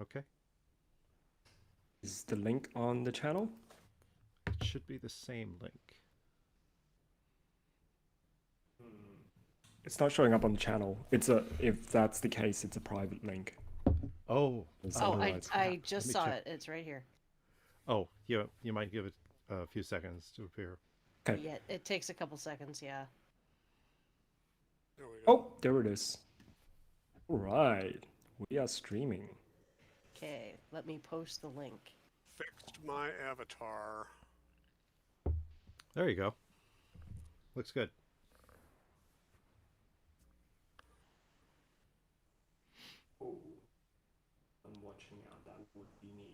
Okay. Is the link on the channel? It should be the same link. It's not showing up on the channel. If that's the case, it's a private link. Oh, Oh, I Otherwise, I Let just me saw check. it. It's right here. Oh, you might give it a few seconds to appear. okay. Yeah, it takes a couple seconds. Yeah. There we go. Oh, there it is. All right, we are streaming. Okay, let me post the link. Fixed my avatar. There you go. Looks good. Oh, I'm watching out. That would be me.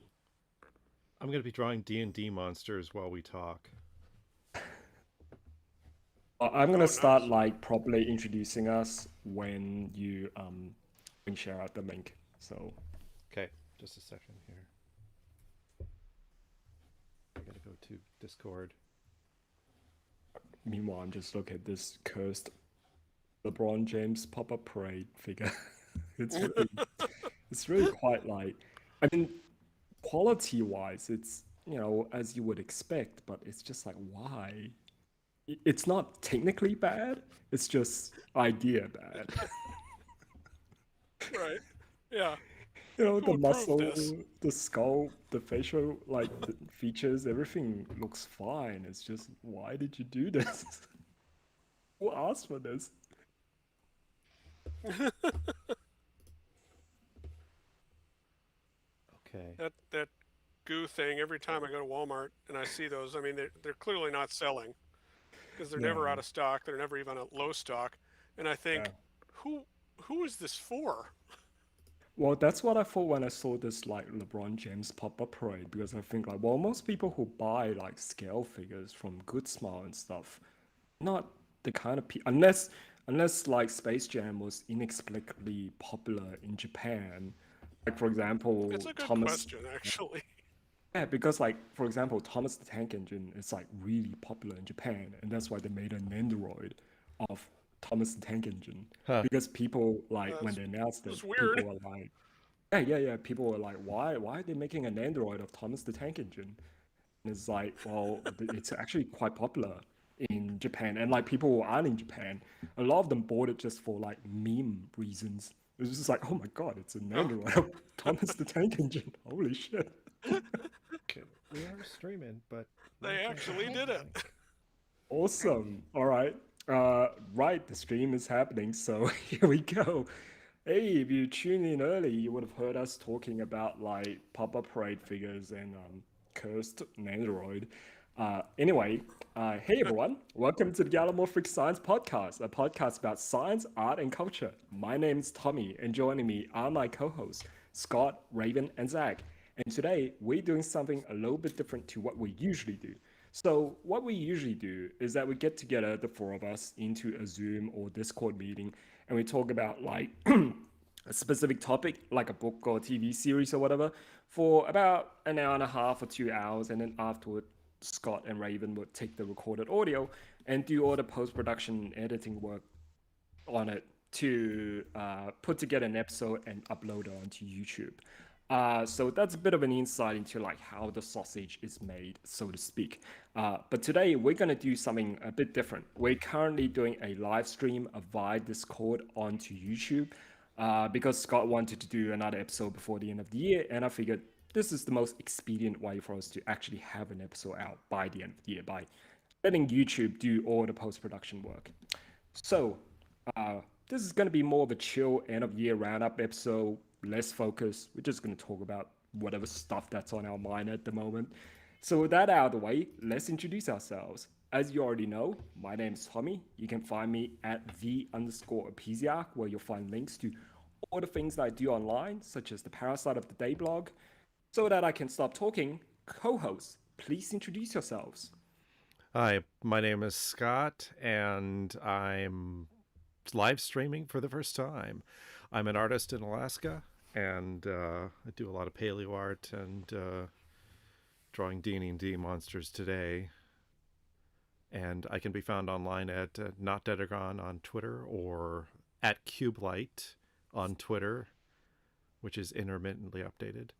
I'm going to be drawing D&D monsters while we talk. I'm gonna start nice. like properly introducing us when you share out the link. So Okay, just a second here. I got to go to Discord. meanwhile, I'm just looking at this cursed LeBron James pop-up parade figure. it's really, it's really quite like, I mean, quality-wise, it's as you would expect, but it's just like why? It's not technically bad. It's just idea bad. Right. Yeah. The Who approved muscle, this? the skull, the facial the features, everything looks fine. It's just why did you do this? Who asked for this? Okay. That goo thing. Every time I go to Walmart and I see those, I mean, they're clearly not selling because they're never Yeah, out of stock. They're never even at low stock. And I yeah. think, who who is this for? Well, that's what I thought when I saw this like LeBron James pop-up parade because I think like well most people who buy like scale figures from Good Smile and stuff, not the kind of people unless like Space Jam was inexplicably popular in Japan. Like for example, It's a good Thomas. question, actually. Yeah, because like for example, Thomas the Tank Engine is like really popular in Japan, and that's why they made an Android of Thomas the Tank Engine. Huh. Because people like when That's they announced it, was weird. people were like, yeah. People were like, why are they making an Android of Thomas the Tank Engine? And it's like, well, it's actually quite popular in Japan, and like people who aren't in Japan, a lot of them bought it just for like meme reasons. It was just like, oh my god, it's an Oh, Android of Thomas the Tank Engine. Holy shit. Okay. We are streaming, but why they can't I actually find did the it. link? Awesome. All right. Right, the stream is happening, so here we go. Hey, if you tuned in early, you would have heard us talking about like pop-up parade figures and cursed Nandroid. Anyway, hey everyone, welcome to the Gallimaufric Science Podcast, a podcast about science, art, and culture. My name is Tommy, and joining me are my co-hosts, Scott, Raven, and Zach. And today we're doing something a little bit different to what we usually do. So what we usually do is that we get together, the four of us, into a Zoom or Discord meeting, and we talk about like a specific topic, like a book or a TV series or whatever, for about an hour and a half or 2 hours, and then afterward, Scott and Raven would take the recorded audio and do all the post-production editing work on it to put together an episode and upload it onto YouTube. So that's a bit of an insight into like how the sausage is made, so to speak. But today we're gonna do something a bit different. We're currently doing a live stream via Discord onto YouTube because Scott wanted to do another episode before the end of the year, and I figured this is the most expedient way for us to actually have an episode out by the end of the year by letting YouTube do all the post-production work. So, uh, this is going to be more of a chill end of year roundup episode, less focus. We're just going to talk about whatever stuff that's on our mind at the moment. So, with that out of the way, let's introduce ourselves. As you already know, my name is Tommy. You can find me at the_Epesiarch, where you'll find links to all the things that I do online, such as the Parasite of the Day blog. So that I can stop talking, co hosts, please introduce yourselves. Hi, my name is Scott, and I'm live streaming for the first time. I'm an artist in Alaska, and I do a lot of paleo art and drawing D&D monsters today. And I can be found online at NotDedagon on Twitter or at CubeLight on Twitter. which is intermittently updated,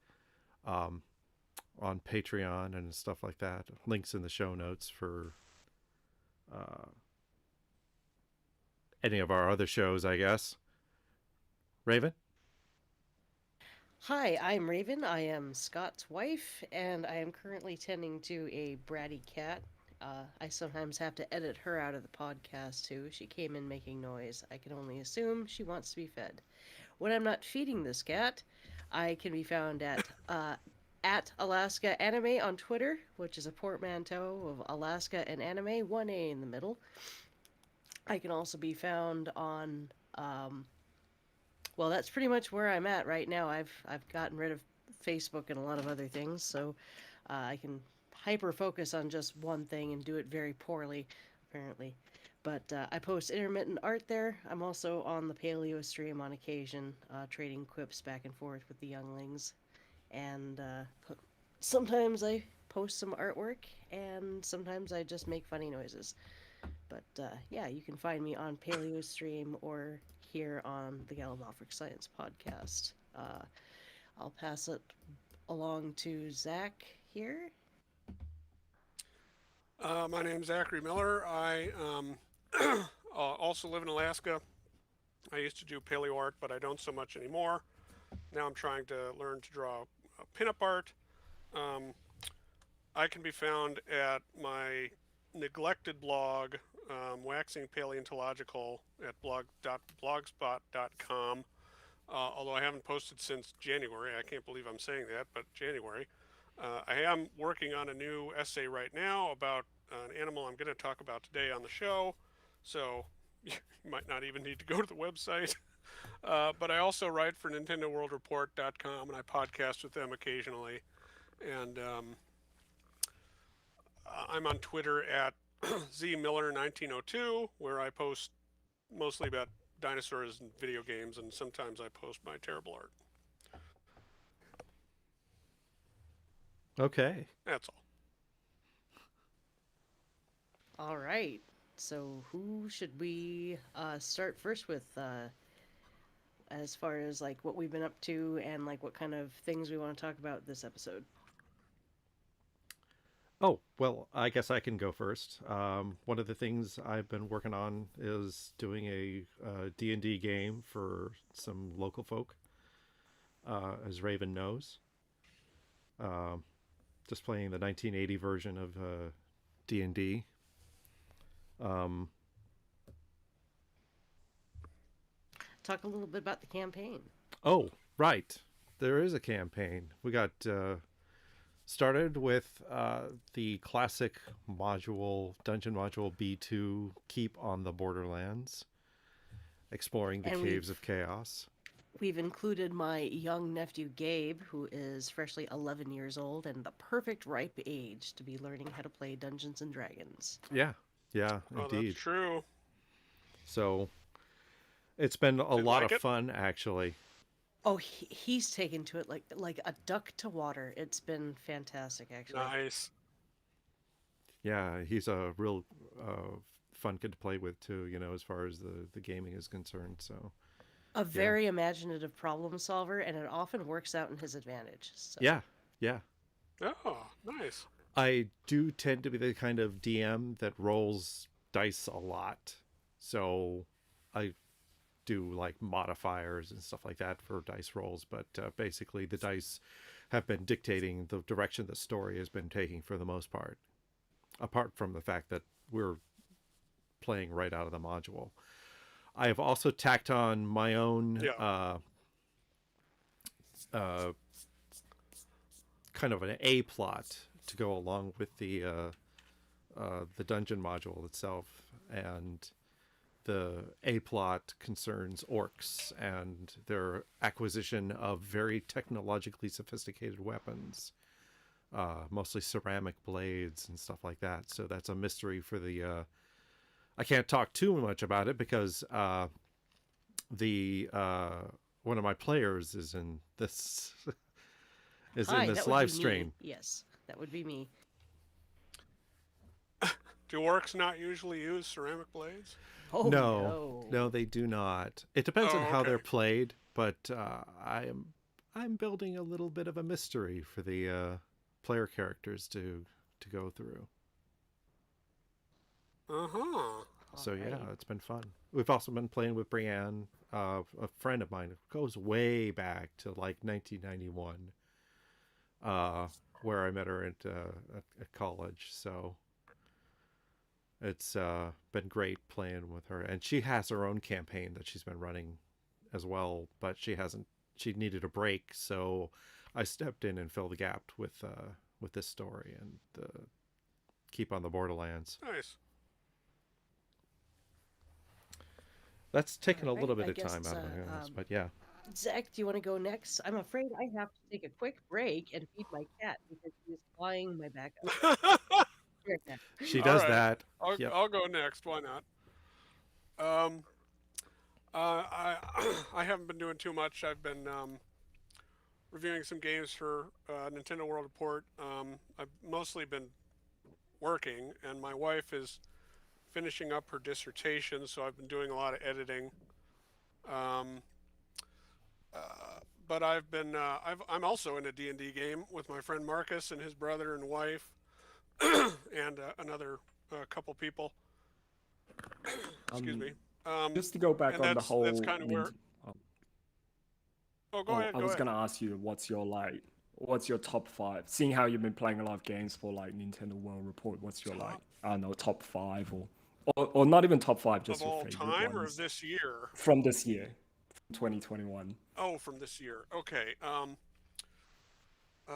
on Patreon and stuff like that. Links in the show notes for any of our other shows, I guess. Raven? Hi, I'm Raven. I am Scott's wife, and I am currently tending to a bratty cat. I sometimes have to edit her out of the podcast too. She came in making noise. I can only assume she wants to be fed. When I'm not feeding this cat, I can be found at Alaska Anime on Twitter, which is a portmanteau of Alaska and anime, one A in the middle. I can also be found on well, that's pretty much where I'm at right now. I've gotten rid of Facebook and a lot of other things, so I can hyper focus on just one thing and do it very poorly, apparently. But I post intermittent art there. I'm also on the Paleo stream on occasion, trading quips back and forth with the younglings. And sometimes I post some artwork, and sometimes I just make funny noises. But yeah, you can find me on Paleo stream or here on the Gallimaufric Science podcast. I'll pass it along to Zach here. My name's Zachary Miller. I also live in Alaska. I used to do paleo art, but I don't so much anymore. Now I'm trying to learn to draw pinup art. I can be found at my neglected blog, Waxing Paleontological, at blogspot.com. Although I haven't posted since January. I can't believe I'm saying that, but January. I am working on a new essay right now about an animal I'm going to talk about today on the show, so you might not even need to go to the website. But I also write for NintendoWorldReport.com, and I podcast with them occasionally. And I'm on Twitter at ZMiller1902, where I post mostly about dinosaurs and video games, and sometimes I post my terrible art. Okay. That's all. All right. So who should we start first with as far as like what we've been up to and like what kind of things we want to talk about this episode? Oh, well, I guess I can go first. One of the things I've been working on is doing a D&D game for some local folk, as Raven knows. Just playing the 1980 version of D&D. Talk a little bit about the campaign. Oh, right. There is a campaign. We got started with the classic dungeon module B2, Keep on the Borderlands, exploring the And caves of chaos. We've included my young nephew Gabe, who is freshly 11 years old and the perfect ripe age to be learning how to play Dungeons and Dragons. Yeah, Oh, indeed. that's true. So it's been a Did lot like of it? fun, actually. Oh, he's taken to it like a duck to water. It's been fantastic, actually. Nice. Yeah, he's a real fun kid to play with too, as far as the gaming is concerned. So A very imaginative problem solver, and it often works out in his advantage. So. yeah. Oh, nice. I do tend to be the kind of DM that rolls dice a lot. So I do like modifiers and stuff like that for dice rolls. But basically the dice have been dictating the direction the story has been taking for the most part. Apart from the fact that we're playing right out of the module. I have also tacked on my own kind of an A plot to go along with the dungeon module itself, and the A plot concerns orcs and their acquisition of very technologically sophisticated weapons, mostly ceramic blades and stuff like that. So that's a mystery for the. I can't talk too much about it because the one of my players is in this Hi, that would live be me. stream. Yes, that would be me. Do orcs not usually use ceramic blades? Oh No, they do not. It depends on how they're okay. played, but I am I'm building a little bit of a mystery for the player characters to go through. Uh-huh. So yeah, Alright. it's been fun. We've also been playing with Brienne, a friend of mine. It goes way back to like 1991, where I met her at college. So it's been great playing with her, and she has her own campaign that she's been running as well, but she hasn't. She needed a break, so I stepped in and filled the gap with this story and keep on the Borderlands. Nice. That's taken a little Alright, bit I of time guess, out of my hands, but yeah. Zach, do you want to go next? I'm afraid I have to take a quick break and feed my cat because he's clawing my back up. Here, cat. She All does right. that. I'll, Yep. I'll go next. Why not? I I haven't been doing too much. I've been reviewing some games for Nintendo World Report. I've mostly been working, and my wife is finishing up her dissertation, so I've been doing a lot of editing. Um, but I've been I'm also in a D&D game with my friend Marcus and his brother and wife, and another couple people. Excuse me. Just to go back and on the that's whole kind of where. oh, Oh, go oh, ahead. I Go was ahead. gonna ask you what's your top 5? Seeing how you've been playing a lot of games for like Nintendo World Report, what's your like, I don't know, top 5 or not even top 5, just Of your all favorite time or of ones this year? from this year, from 2021. Oh, from this year. Okay. Uh,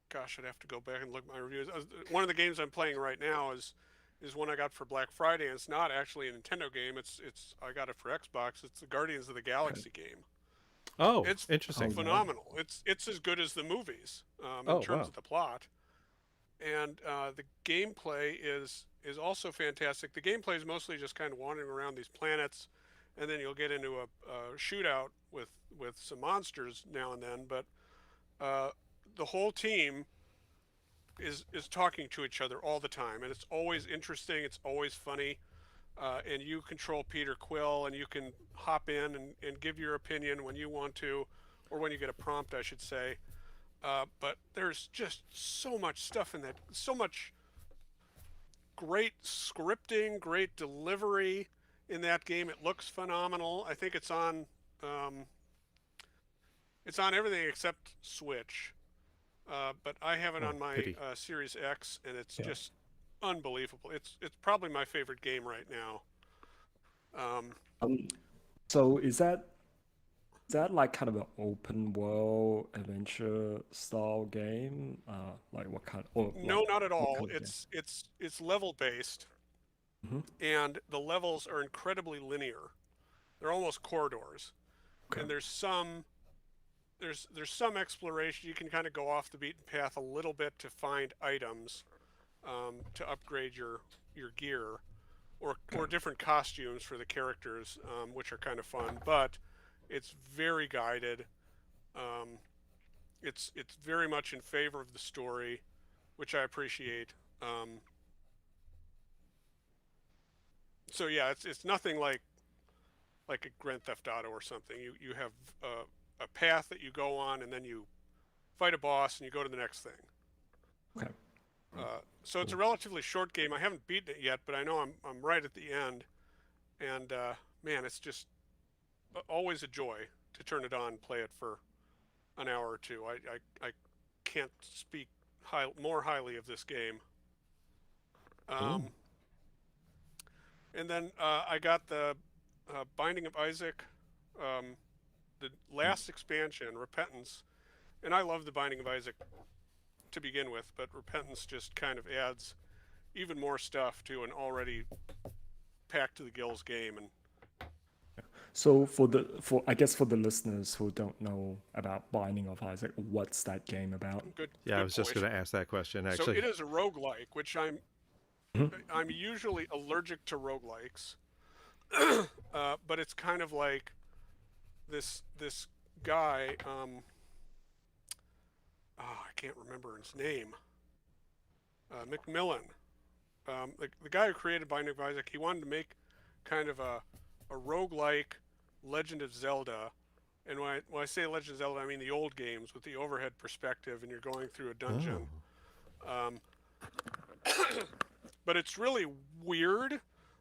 gosh, I'd have to go back and look at my reviews. One of the games I'm playing right now is one I got for Black Friday, and it's not actually a Nintendo game. It's I got it for Xbox. It's the Guardians of the Galaxy game. Oh, It's interesting. Oh, yeah. phenomenal. It's as good as the movies in Oh, terms wow. of the plot, and the gameplay is also fantastic. The gameplay is mostly just kind of wandering around these planets, and then you'll get into a shootout with some monsters now and then. But the whole team is talking to each other all the time, and it's always interesting. It's always funny. And you control Peter Quill, and you can hop in and give your opinion when you want to, or when you get a prompt, I should say. But there's just so much stuff in that, so much great scripting, great delivery in that game. It looks phenomenal. I think it's on everything except Switch. But I have it Oh, on my pity. Series X, and it's Yeah. just unbelievable. It's probably my favorite game right now. So is that like kind of an open world adventure style game? Like what kind or No, like not at what all. kind of game? It's level based, Mhm. and the levels are incredibly linear. They're almost corridors, Okay. and there's some exploration. You can kind of go off the beaten path a little bit to find items, to upgrade your gear, or different costumes for the characters, which are kind of fun. But it's very guided. Um, it's very much in favor of the story, which I appreciate. So yeah, it's nothing like a Grand Theft Auto or something. You have a path that you go on, and then you fight a boss, and you go to the next thing. Okay. So it's a relatively short game. I haven't beaten it yet, but I know I'm right at the end, and man, it's just always a joy to turn it on and play it for an hour or two. I can't speak more highly of this game. And then I got the Binding of Isaac, the last expansion, Repentance, and I love the Binding of Isaac to begin with, but Repentance just kind of adds even more stuff to an already packed to the gills game. And So for I guess for the listeners who don't know about Binding of Isaac, what's that game about? Yeah, I good was just point. going to ask that question, So actually. it is a roguelike, which I'm Mhm. usually allergic to roguelikes, but it's kind of like this guy. I can't remember his name. McMillan, the guy who created Binding of Isaac. He wanted to make kind of a roguelike Legend of Zelda, And when I say Legend of Zelda, I mean the old games with the overhead perspective, and you're going through a dungeon. Oh. Um, but it's really weird.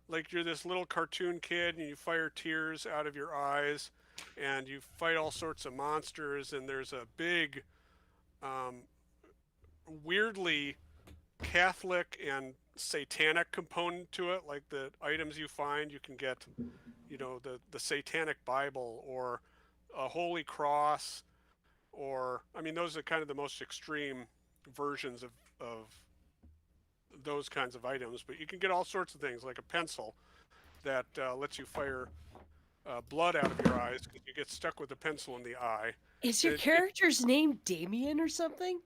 Like you're this little cartoon kid, and you fire tears out of your eyes, and you fight all sorts of monsters. And there's a big, um, weirdly Catholic and satanic component to it. Like the items you find, you can get, the satanic Bible or a holy cross, or I mean, those are kind of the most extreme versions of those kinds of items. But you can get all sorts of things, like a pencil that lets you fire blood out of your eyes because you get stuck with a pencil in the eye. Is your character's name Damien or something?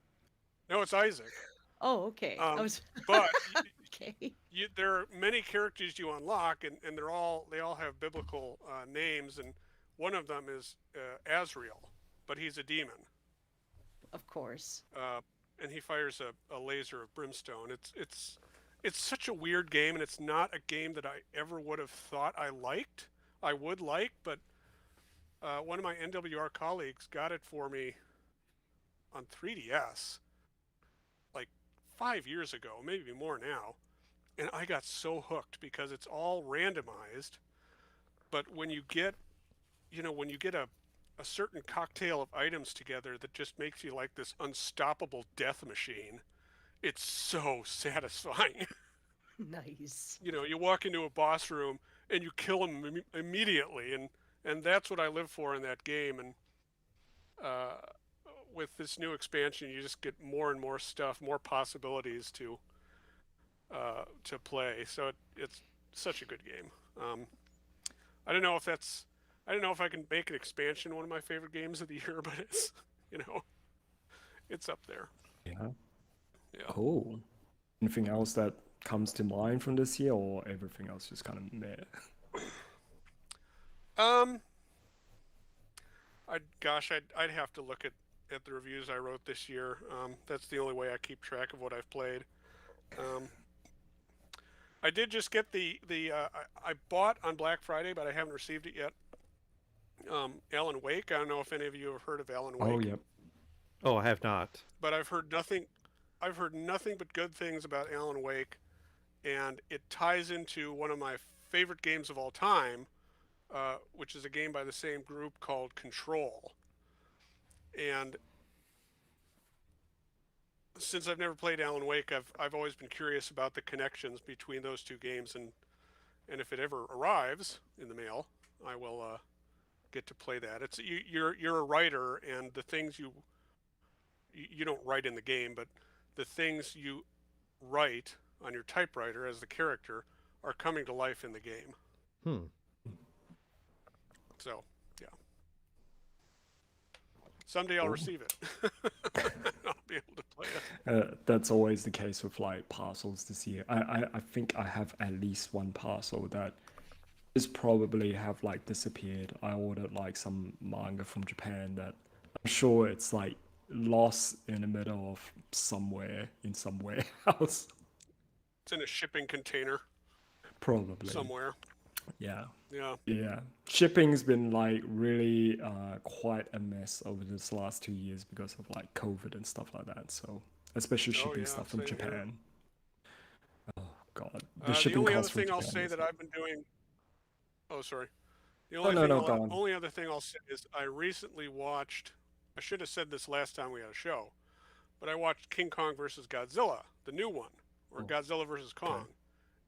No, it's Isaac. Oh, okay. I was. But Okay. there are many characters you unlock, and they all have biblical names, and one of them is Azrael, but he's a demon. Of course. And he fires a laser of brimstone. It's such a weird game, and it's not a game that I ever would have thought I would like, but one of my NWR colleagues got it for me on 3DS like 5 years ago, maybe more now. And I got so hooked because it's all randomized. But when you get a certain cocktail of items together that just makes you like this unstoppable death machine, it's so satisfying. Nice. You walk into a boss room and you kill him immediately, and that's what I live for in that game. And with this new expansion, you just get more and more stuff, more possibilities to play. So it's such a good game. I don't know if I can make an expansion one of my favorite games of the year, but it's it's up there. Yeah. Yeah. Cool. Anything else that comes to mind from this year, or everything else just kind of meh? I'd have to look at the reviews I wrote this year. That's the only way I keep track of what I've played. I did just get I bought on Black Friday, but I haven't received it yet. Alan Wake. I don't know if any of you have heard of Alan Wake. Oh, yep. Oh, I have not. But I've heard nothing but good things about Alan Wake, and it ties into one of my favorite games of all time, which is a game by the same group called Control. And since I've never played Alan Wake, I've always been curious about the connections between those two games, and if it ever arrives in the mail, I will get to play that. It's you're a writer, and the things you don't write in the game, but the things you write on your typewriter as the character are coming to life in the game. So, yeah. Someday I'll receive it. I'll be able to play it. That's always the case with like parcels this year. I think I have at least one parcel that is probably have like disappeared. I ordered like some manga from Japan that I'm sure it's like lost in the middle of somewhere in some warehouse. It's in a shipping container Probably. somewhere. Yeah. Yeah. Yeah. Shipping's been like really quite a mess over this last 2 years because of like COVID and stuff like that. So especially shipping stuff from same here. Japan. Oh God. The shipping only other costs from thing I'll Japan say is- that I've been doing. Oh, sorry. The No, only no, thing no, go on. only other thing I'll say is I recently watched. I should have said this last time we had a show, but I watched King Kong versus Godzilla, the new one, or Oh, Godzilla versus Kong,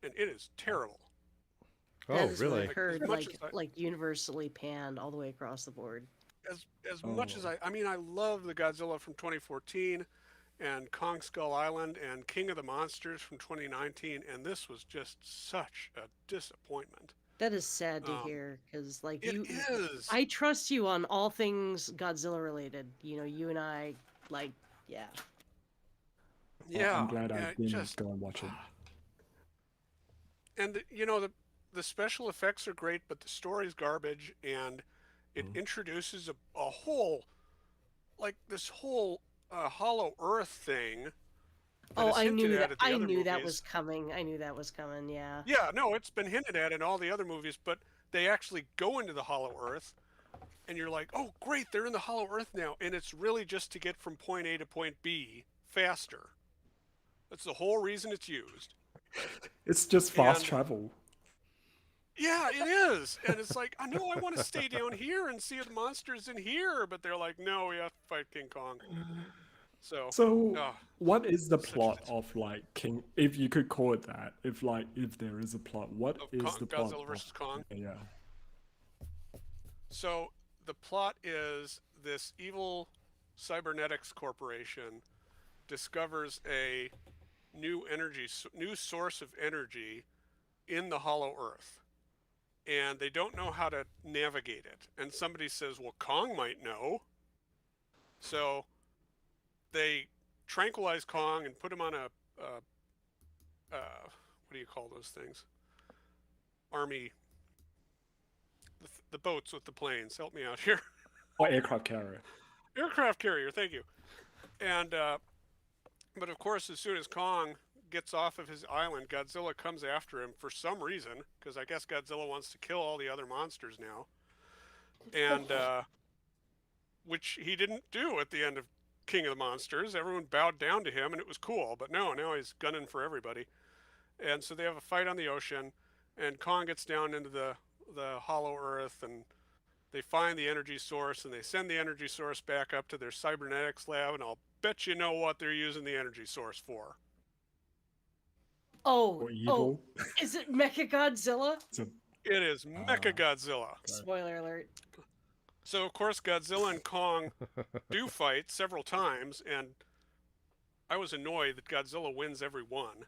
and it is terrible. Oh, That is what really? I heard, As much as like universally panned all the way across the board. As much as I mean, I love the Godzilla from 2014, and Kong Skull Island, and King of the Monsters from 2019, and this was just such a disappointment. That is sad to hear, because like It you, is. I trust you on all things Godzilla related. You know, you and I, like, yeah. Yeah, I'm glad I yeah, didn't just go and watch it. and the special effects are great, but the story's garbage, and it introduces a whole, like this whole Hollow Earth thing. Oh, is I hinted knew at that. at the I other knew that movies. was coming. I knew that was coming. Yeah. Yeah, no, it's been hinted at in all the other movies, but they actually go into the Hollow Earth, and you're like, oh, great, they're in the Hollow Earth now, and it's really just to get from point A to point B faster. That's the whole reason it's used. It's just fast And travel. yeah, it is. And it's like, I know I want to stay down here and see the monsters in here, but they're like, no, we have to fight King Kong. So, So, oh, what is the such plot of like King? If you could call it that, if there is a plot, what of is the plot Godzilla versus Kong. Yeah. So the plot is this evil cybernetics corporation discovers a new source of energy in the Hollow Earth, and they don't know how to navigate it. And somebody says, "Well, Kong might know." So they tranquilize Kong and put him on a what do you call those things? Army, the boats with the planes. Help me out here. Or aircraft carrier. Aircraft carrier. Thank you. And but of course, as soon as Kong gets off of his island, Godzilla comes after him for some reason, because I guess Godzilla wants to kill all the other monsters now, and which he didn't do at the end of King of the Monsters. Everyone bowed down to him, and it was cool. But no, now he's gunning for everybody, and so they have a fight on the ocean, and Kong gets down into the Hollow Earth, and they find the energy source, and they send the energy source back up to their cybernetics lab, and I'll bet you know what they're using the energy source for. Oh, Or evil. is it Mechagodzilla? So, It is Mechagodzilla. Spoiler alert. So, of course, Godzilla and Kong do fight several times, and I was annoyed that Godzilla wins every one.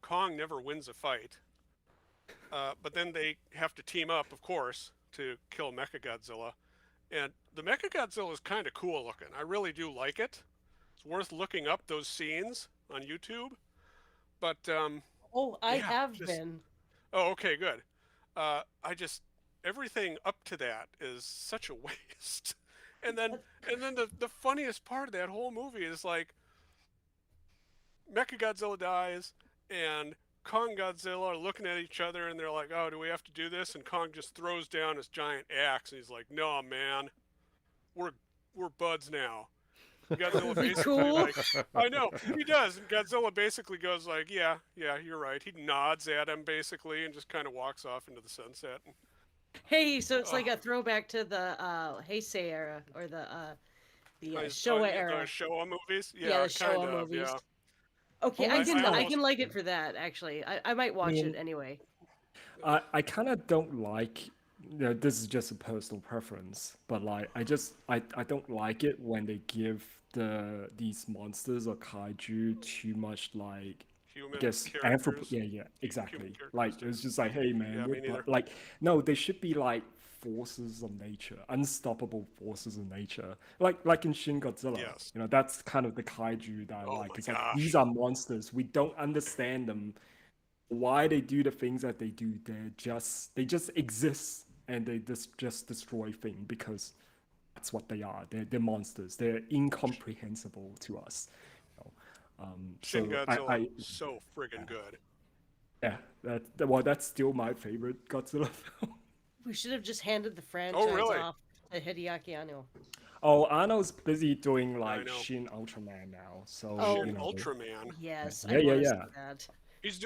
Kong never wins a fight. But then they have to team up, of course, to kill Mechagodzilla. And the Mechagodzilla is kind of cool looking. I really do like it. It's worth looking up those scenes on YouTube. But Oh, I yeah, have just- been. oh, okay, good. Everything up to that is such a waste. And then the funniest part of that whole movie is like Mechagodzilla dies and Kong and Godzilla are looking at each other and they're like, "Oh, do we have to do this?" And Kong just throws down his giant axe and he's like, "No, man, we're buds now." And Godzilla basically Cool. like, I know he does. And Godzilla basically goes like, "Yeah, you're right." He nods at him basically and just kind of walks off into the sunset. Hey, so it's like a throwback to the Heisei era or the Showa era. The Showa movies, Yeah, the kind Showa of, movies. yeah. Okay, Well, I can almost- like it for that actually. I might watch mean, it anyway. I kind of don't like, this is just a personal preference, but like I don't like it when they give these monsters or kaiju too much like, Human I guess characters. yeah, exactly. Human Like it's characteristics. just like, hey man, Yeah, me neither. like no, they should be like forces of nature, unstoppable forces of nature. Like in Shin Godzilla, Yes. that's kind of the kaiju that I Oh like. my It's like gosh. these are monsters. We don't understand them, why they do the things that they do. They just exist and they just destroy things because that's what they are. They're monsters. They're incomprehensible to us. Shin So Godzilla, so friggin' good. yeah, that's still my favorite Godzilla film. We should have just handed the franchise really? off to Hideaki Anno. Oh, Arno's busy doing like know. Shin Ultraman now, so Oh. Shin Ultraman. Yes, Yeah, I yeah, want to yeah. see that. He's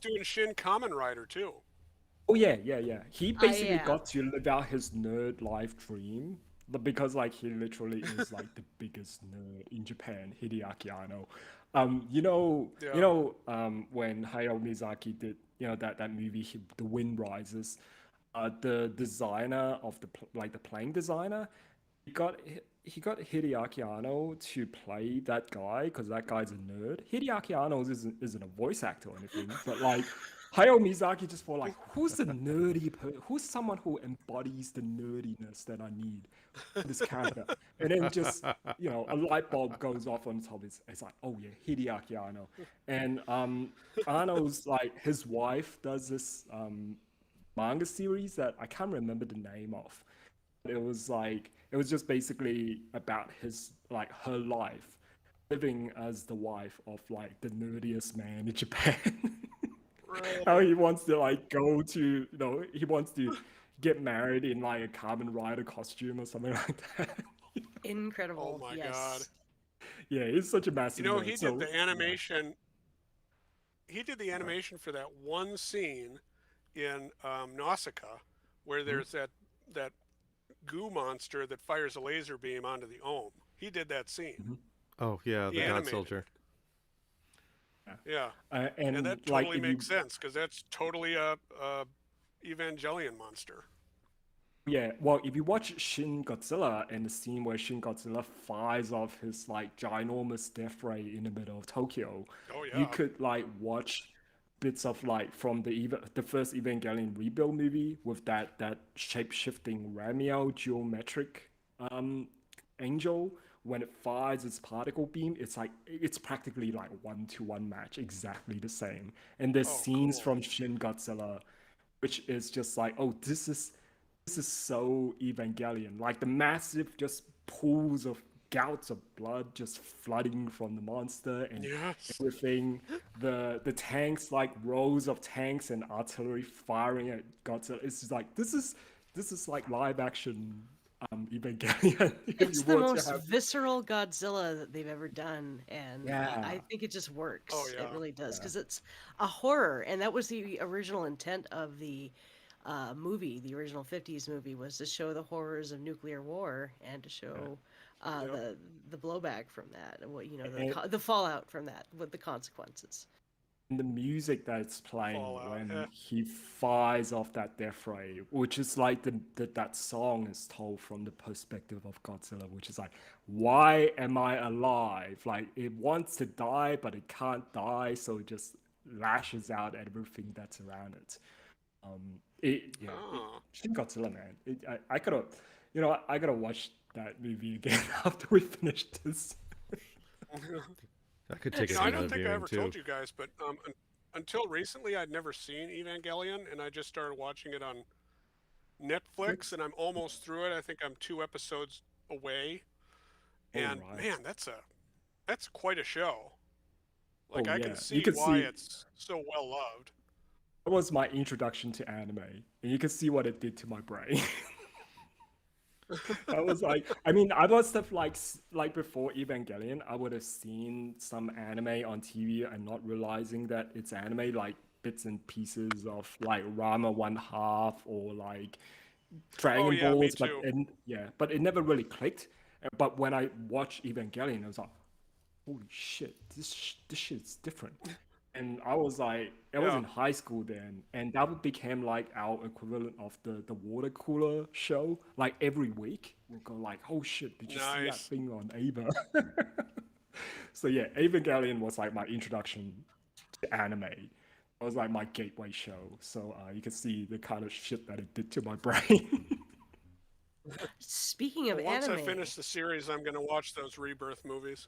doing Shin Kamen Rider too. Oh yeah. He basically yeah. got to live out his nerd life dream, but because like he literally is like the biggest nerd in Japan, Hideaki Anno. When Hayao Miyazaki did that movie, The Wind Rises, the designer of the playing designer, he got Hideaki Anno to play that guy because that guy's a nerd. Hideaki Anno isn't a voice actor or anything, but like Hayao Miyazaki just for like, who's who's someone who embodies the nerdiness that I need for this character, and then just a light bulb goes off on top. It's like, oh yeah, Hideaki Anno, and Anno's like his wife does this manga series that I can't remember the name of. It was just basically about her life, living as the wife of like the nerdiest man in Japan. How he wants to like go to, he wants to get married in like a Kamen Rider costume or something like that. Oh Incredible. my god. Yes. Yeah, he's such a You massive know, nerd. he did So the yeah. animation. He did the Uh, animation for that one scene in Nausicaa, where mhm, there's that goo monster that fires a laser beam onto the Ohm. He did that scene. mhm, Oh yeah, He the yeah, God animated Soldier. it. Yeah, and and that like totally if you makes sense because that's totally a Evangelion monster. yeah, well, if you watch Shin Godzilla and the scene where Shin Godzilla fires off his like ginormous death ray in the middle of Tokyo, Oh you yeah. could like watch bits of like from the first Evangelion rebuild movie with that shape shifting Ramiel geometric um angel. When it fires its particle beam, it's practically like 1-to-1 match, exactly the same. And there's Oh scenes cool. from Shin Godzilla which is just like, oh, this is so Evangelion. Like the massive just pools of gouts of blood just flooding from the monster and Yes. everything. The tanks, like rows of tanks and artillery firing at Godzilla. It's just like this is like live action Evangelion. If It's you the were to most have visceral Godzilla that they've ever done, and I yeah. think it just Oh works. It yeah. really does, Yeah. because it's a horror, and that was the original intent of the movie. The original '50s movie was to show the horrors of nuclear war and to Yeah. show Yep. the blowback from that, and what And, the fallout from that, with the consequences. the music that's playing Fallout. when he fires off that death ray, which is like that song is told from the perspective of Godzilla, which is like, why am I alive? Like it wants to die, but it can't die, so it just lashes out at everything that's around it. Oh. Shin Godzilla, man. I gotta, I gotta watch that movie again after we finish this. That could take You know, I another don't think I viewing ever too. told you guys, but until recently, I'd never seen Evangelion, and I just started watching it on Netflix, Netflix. and I'm almost through it. I think I'm 2 episodes away, All and right. man, that's quite a show. Oh Like I can yeah, you see can why see it's so well loved. that was my introduction to anime, and you can see what it did to my brain. I was like, I mean, I must have like before Evangelion, I would have seen some anime on TV and not realizing that it's anime, like bits and pieces of like Rama One Half or like Oh Dragon yeah, me Balls, but too. and yeah, but it never really clicked. But when I watched Evangelion, I was like, holy shit, this shit's different. And I was like, I was Yeah, in high school then, and that became like our equivalent of the water cooler show. Like every week, we'll go like, oh shit, did you see that nice. thing on Ava? So yeah, Evangelion was like my introduction to anime. It was like my gateway show. So you can see the kind of shit that it did to my brain. Speaking of Well, once I anime, finish the series, I'm gonna watch those Rebirth movies.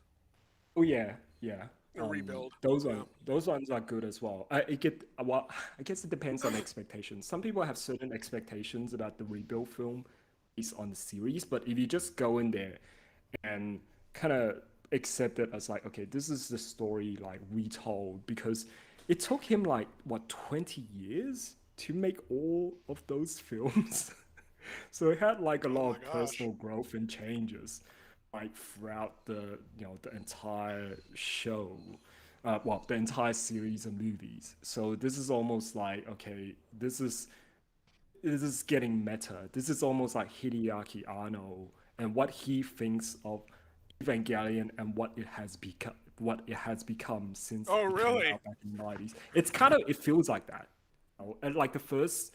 Oh yeah, yeah. A rebuild. Yeah. Those ones are good as well. Well, I guess it depends on expectations. Some people have certain expectations about the rebuild film based on the series, but if you just go in there and kind of accept it as like, okay, this is the story like retold because it took him like what 20 years to make all of those films. So it had like a Oh lot my of gosh. personal growth and changes like throughout the entire show, well, the entire series of movies. So this is almost like okay, this is getting meta. This is almost like Hideaki Anno and what he thinks of Evangelion and what it has become since Oh it came really? out back in the 90s. It feels like that. And like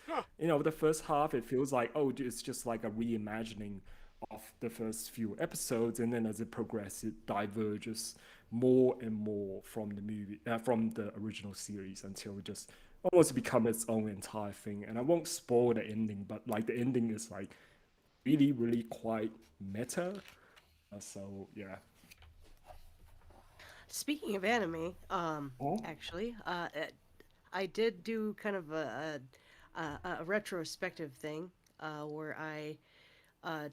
Huh. the first half, it feels like, oh, it's just like a reimagining of the first few episodes, and then as it progresses, it diverges more and more from the movie, from the original series until it just almost become its own entire thing. And I won't spoil the ending, but like the ending is like really, really quite meta. So yeah. speaking of anime, Oh, actually, I did do kind of a retrospective thing where I uh,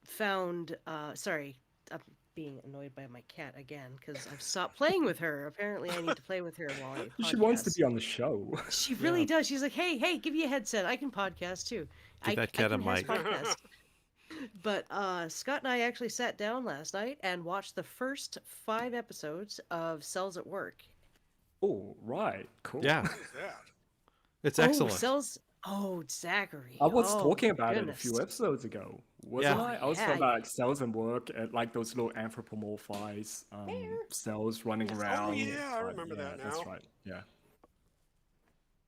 found sorry, being annoyed by my cat again because I've stopped playing with her. Apparently, I need to play with her while I She wants to podcast. be on the show. She Yeah. really does. She's like, hey, give me a headset. I can podcast too. Give that I cat a can has mic. podcast. But Scott and I actually sat down last night and watched the first 5 episodes of Cells at Work. Oh, right. Cool. Yeah, What is that? it's Oh, excellent. Cells. Oh, Zachary. I was Oh, talking my about it a goodness. few episodes ago, wasn't Yeah. I? Oh, I was talking yeah. about like cells and work and like those little anthropomorphized cells running around. yeah, I Like, remember that That's now. right. Yeah.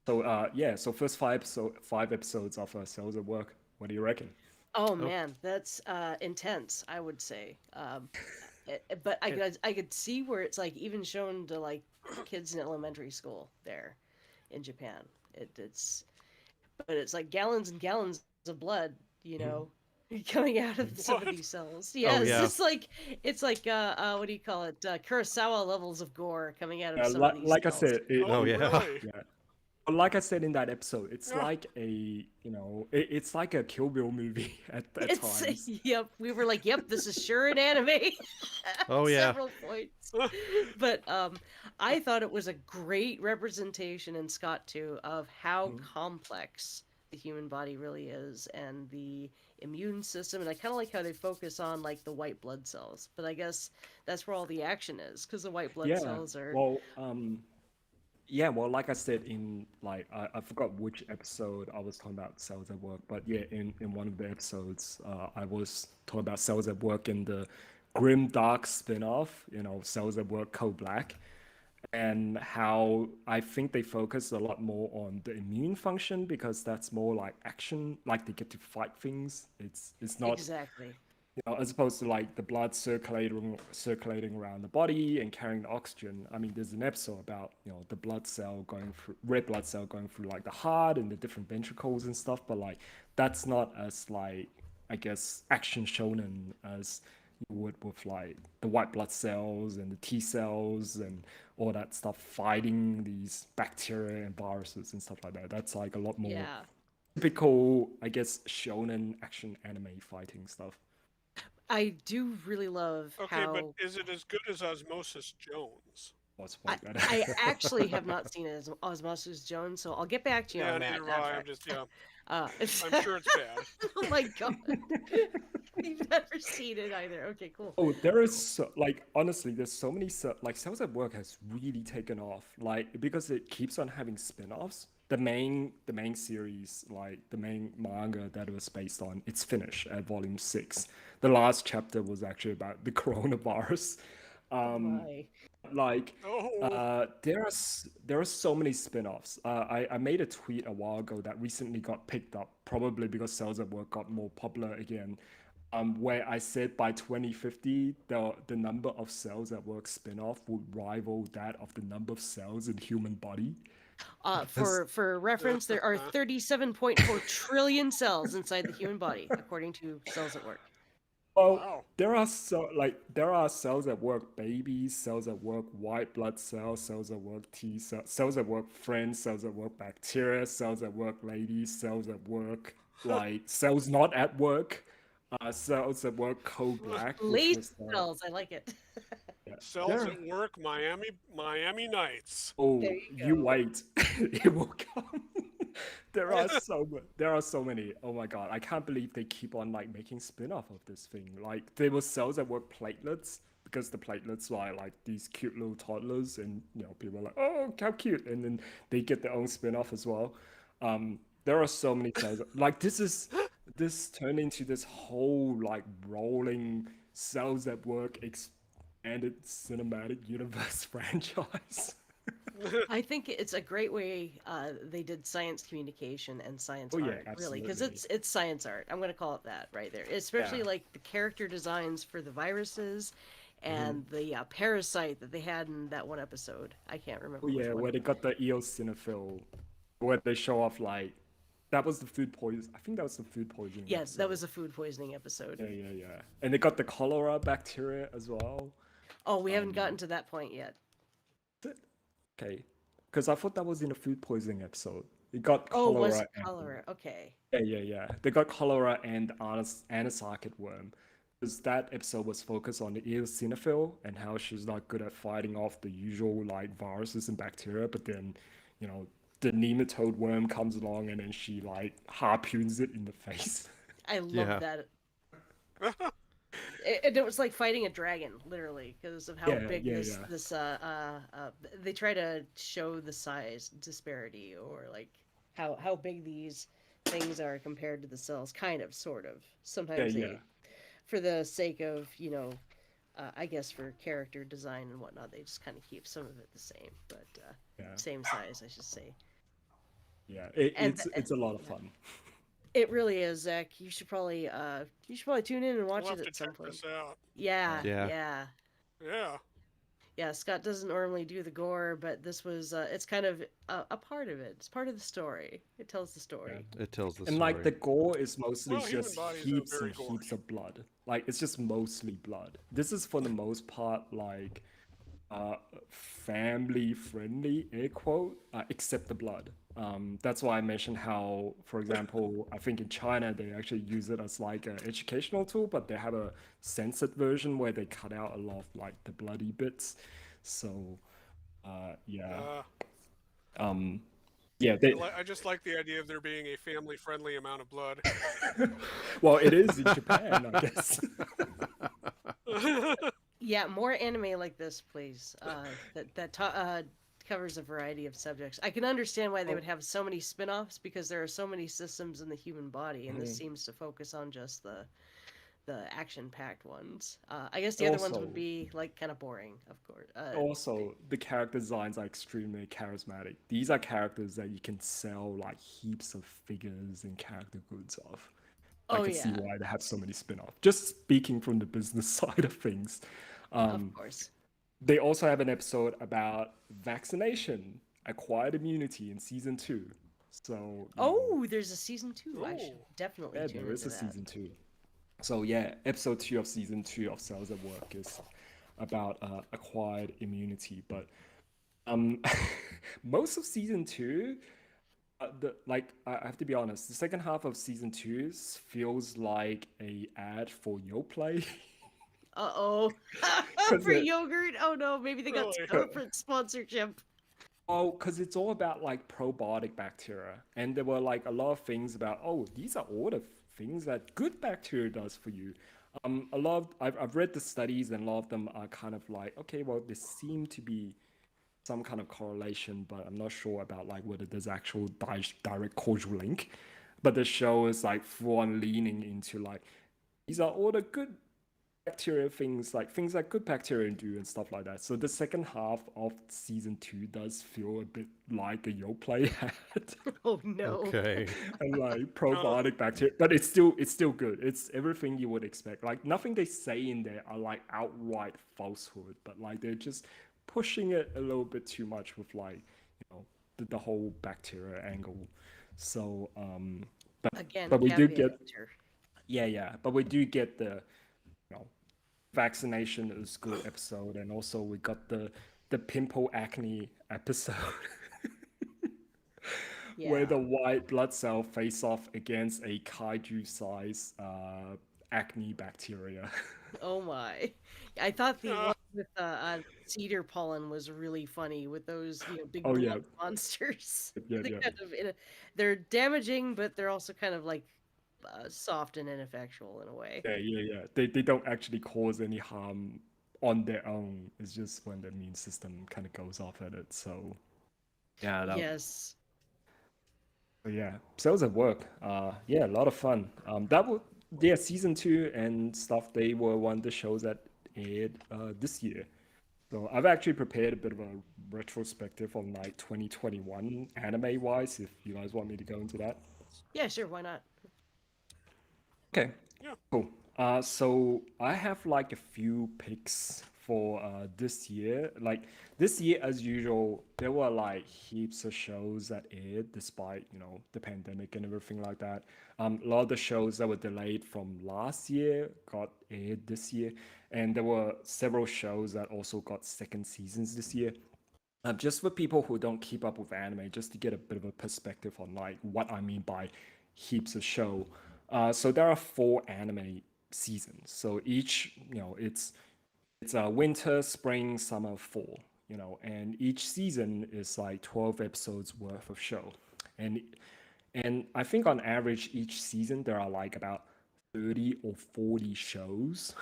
So so first 5 episodes of Cells at Work. What do you reckon? Oh man, that's intense. I would say, but I could see where it's like even shown to like kids in elementary school there in Japan. But it's like gallons and gallons of blood, coming out of some of What? these cells. Yes, yeah. it's like what do you call it? Kurosawa levels of gore coming out of Yeah, some of these like I cells. said, Oh, yeah. Really? yeah. But like I said in that episode, it's Yeah. like it's like a Kill Bill movie at times. Yep, we were like, yep, this is sure an anime. Oh, yeah. Several points. But I thought it was a great representation in Scott too of how complex the human body really is and the immune system, and I kind of like how they focus on like the white blood cells, but I guess that's where all the action is because the white blood Yeah. cells are Well, yeah, well, like I said in like I forgot which episode I was talking about cells at work, but yeah, in one of the episodes, I was talking about cells at work in the grim dark spin-off, cells at work Code Black, and how I think they focus a lot more on the immune function because that's more like action, like they get to fight things. It's not exactly. as opposed to like the blood circulating around the body and carrying the oxygen. I mean, there's an episode about the blood cell going through red blood cell going through like the heart and the different ventricles and stuff, but like that's not as like I guess action shonen as you would with like the white blood cells and the T cells and all that stuff fighting these bacteria and viruses and stuff like that. That's like a lot more Yeah. typical, I guess, shonen action anime fighting stuff. I do really love Okay, how but is it as good as Osmosis Jones? What's I, that? I actually have not seen it as Osmosis Jones, so I'll get back to you Yeah, on that. neither have I. I'm just Uh, I'm sure it's bad. Oh my god. You've never seen it either. Okay, cool. Oh, there is like honestly, there's so many like Cells at Work has really taken off, like because it keeps on having spin-offs. The main series, like the main manga that it was based on, it's finished at volume 6. The last chapter was actually about the coronavirus. Why? Like Oh, there are so many spin-offs. I made a tweet a while ago that recently got picked up, probably because Cells at Work got more popular again. Where I said by 2050 the number of Cells at Work spin-off would rival that of the number of cells in human body. For reference, there are 37.4 trillion cells inside the human body, according to Cells at Work. Well, wow. there are Cells at Work babies, Cells at Work white blood cells, Cells at Work T cells, Cells at Work friends, Cells at Work bacteria, Cells at Work ladies, Cells at Work like cells not at work, Cells at Work Code Black, which Lazy was cells, I like it. Cells there- at Work, Miami Nights. Oh, There you you go. wait, it will come. There are so many. Oh my god, I can't believe they keep on like making spin-off of this thing. Like there were Cells at Work platelets because the platelets are like these cute little toddlers, and people are like, oh, how cute, and then they get their own spin-off as well. There are so many cells. Like this turned into this whole like rolling Cells at Work expanded cinematic universe franchise. I think it's a great way they did science communication and science Oh, yeah, art, really, because absolutely. it's science art. I'm going to call it that right there. Especially like the character designs for the viruses and the parasite that they had in that one episode. I can't remember. Oh which yeah, one. where they got the eosinophil, where they show off like that was the food poison. I think that was the food poisoning. Yes, that episode. was a food poisoning episode. Yeah. And they got the cholera bacteria as well. Oh, we haven't gotten to that point yet. Okay, because I thought that was in the food poisoning episode. It got Oh, cholera. was it and- cholera? Okay. Yeah. They got cholera and anisakid worm. because that episode was focused on the eosinophil and how she's not good at fighting off the usual like viruses and bacteria, but then, you know, the nematode worm comes along and then she like harpoons it in the face. I love Yeah. that. It was like fighting a dragon, literally, because of how Yeah, big yeah, this yeah. this they try to show the size disparity, or like how big these things are compared to the cells, kind of, sort of. Yeah, Sometimes yeah. they, for the sake of, I guess for character design and whatnot, they just kind of keep some of it the same, but Yeah. same size, I should say. Yeah. And It's a lot of yeah, fun. it really is, Zach. You should probably tune in and watch We'll it have to at some check point. this out. Yeah, Yeah. yeah. Yeah. Yeah, Scott doesn't normally do the gore, but this was it's kind of a part of it. It's part of the story. It tells the Yeah. story. It tells the And like the story. gore is mostly Well, human just bodies are heaps very and gory. heaps of blood. Like it's just mostly blood. This is for the most part like uh, family friendly, air quote, except the blood. That's why I mentioned how, for example, I think in China they actually use it as like an educational tool, but they have a censored version where they cut out a lot of like the bloody bits. So yeah, Uh, um, yeah, they, I just like the idea of there being a family-friendly amount of blood. well, it is in Japan, I guess. Yeah, more anime like this, please. That covers a variety of subjects. I can understand why they Oh, would have so many spin-offs, because there are so many systems in the human body, and this mhm. seems to focus on just the action-packed ones. I guess the other ones would Also, be like kind of boring, of course. the character designs are extremely charismatic. These are characters that you can sell like heaps of figures and character goods of. I Oh can see yeah, why they have so many spin-offs. Just speaking from the business side of things. of Um, course. they also have an episode about vaccination, acquired immunity in season two. So, you know, Oh, there's a season two. I should Ooh. definitely yeah, tune there is into a that. season two. So yeah, episode two of season two of Cells at Work is about acquired immunity. But um, most of season two, I have to be honest, the second half of season two feels like a ad for YoPlay. Uh-oh. Because For yogurt? Oh no, maybe they got Really? corporate sponsorship. oh, because it's all about like probiotic bacteria, and there were like a lot of things about these are all the things that good bacteria does for you. A lot of, I've read the studies, and a lot of them are kind of like, okay, well, there seem to be some kind of correlation, but I'm not sure about like whether there's actual direct causal link. But the show is like full on leaning into like these are all the good bacteria things that good bacteria do and stuff like that. So the second half of season two does feel a bit like a Yoplait ad. Oh no. Okay. And like Uh, probiotic bacteria, but it's still good. It's everything you would expect. Like nothing they say in there are like outright falsehood, but like they're just pushing it a little bit too much with like, the whole bacteria angle. So Again, but we do caveat get, emptor. yeah, but we do get the, you know vaccination is good episode, and also we got the pimple acne episode where Yeah. the white blood cell face off against a kaiju size acne bacteria. Oh my. I thought the uh, one with cedar pollen was really funny, with those, big Oh blood yeah, monsters. yeah, They yeah, kind of they're damaging, but they're also kind of like soft and ineffectual in a way. yeah. They don't actually cause any harm on their own. It's just when the immune system kind of goes off at it. So yeah, Yes. yeah, sales at work. Yeah, a lot of fun. That would yeah, season two and stuff. They were one of the shows that aired this year. So I've actually prepared a bit of a retrospective on like 2021 anime wise. If you guys want me to go into that. Yeah, sure, why not? Okay, yeah. cool. So I have like a few picks for this year. Like this year, as usual, there were like heaps of shows that aired despite, the pandemic and everything like that. A lot of the shows that were delayed from last year got aired this year, and there were several shows that also got second seasons this year. Just for people who don't keep up with anime, just to get a bit of a perspective on like what I mean by heaps of show. So there are four anime seasons. So each, it's a winter, spring, summer, fall, and each season is like 12 episodes worth of show. And I think on average each season there are like about 30 or 40 shows,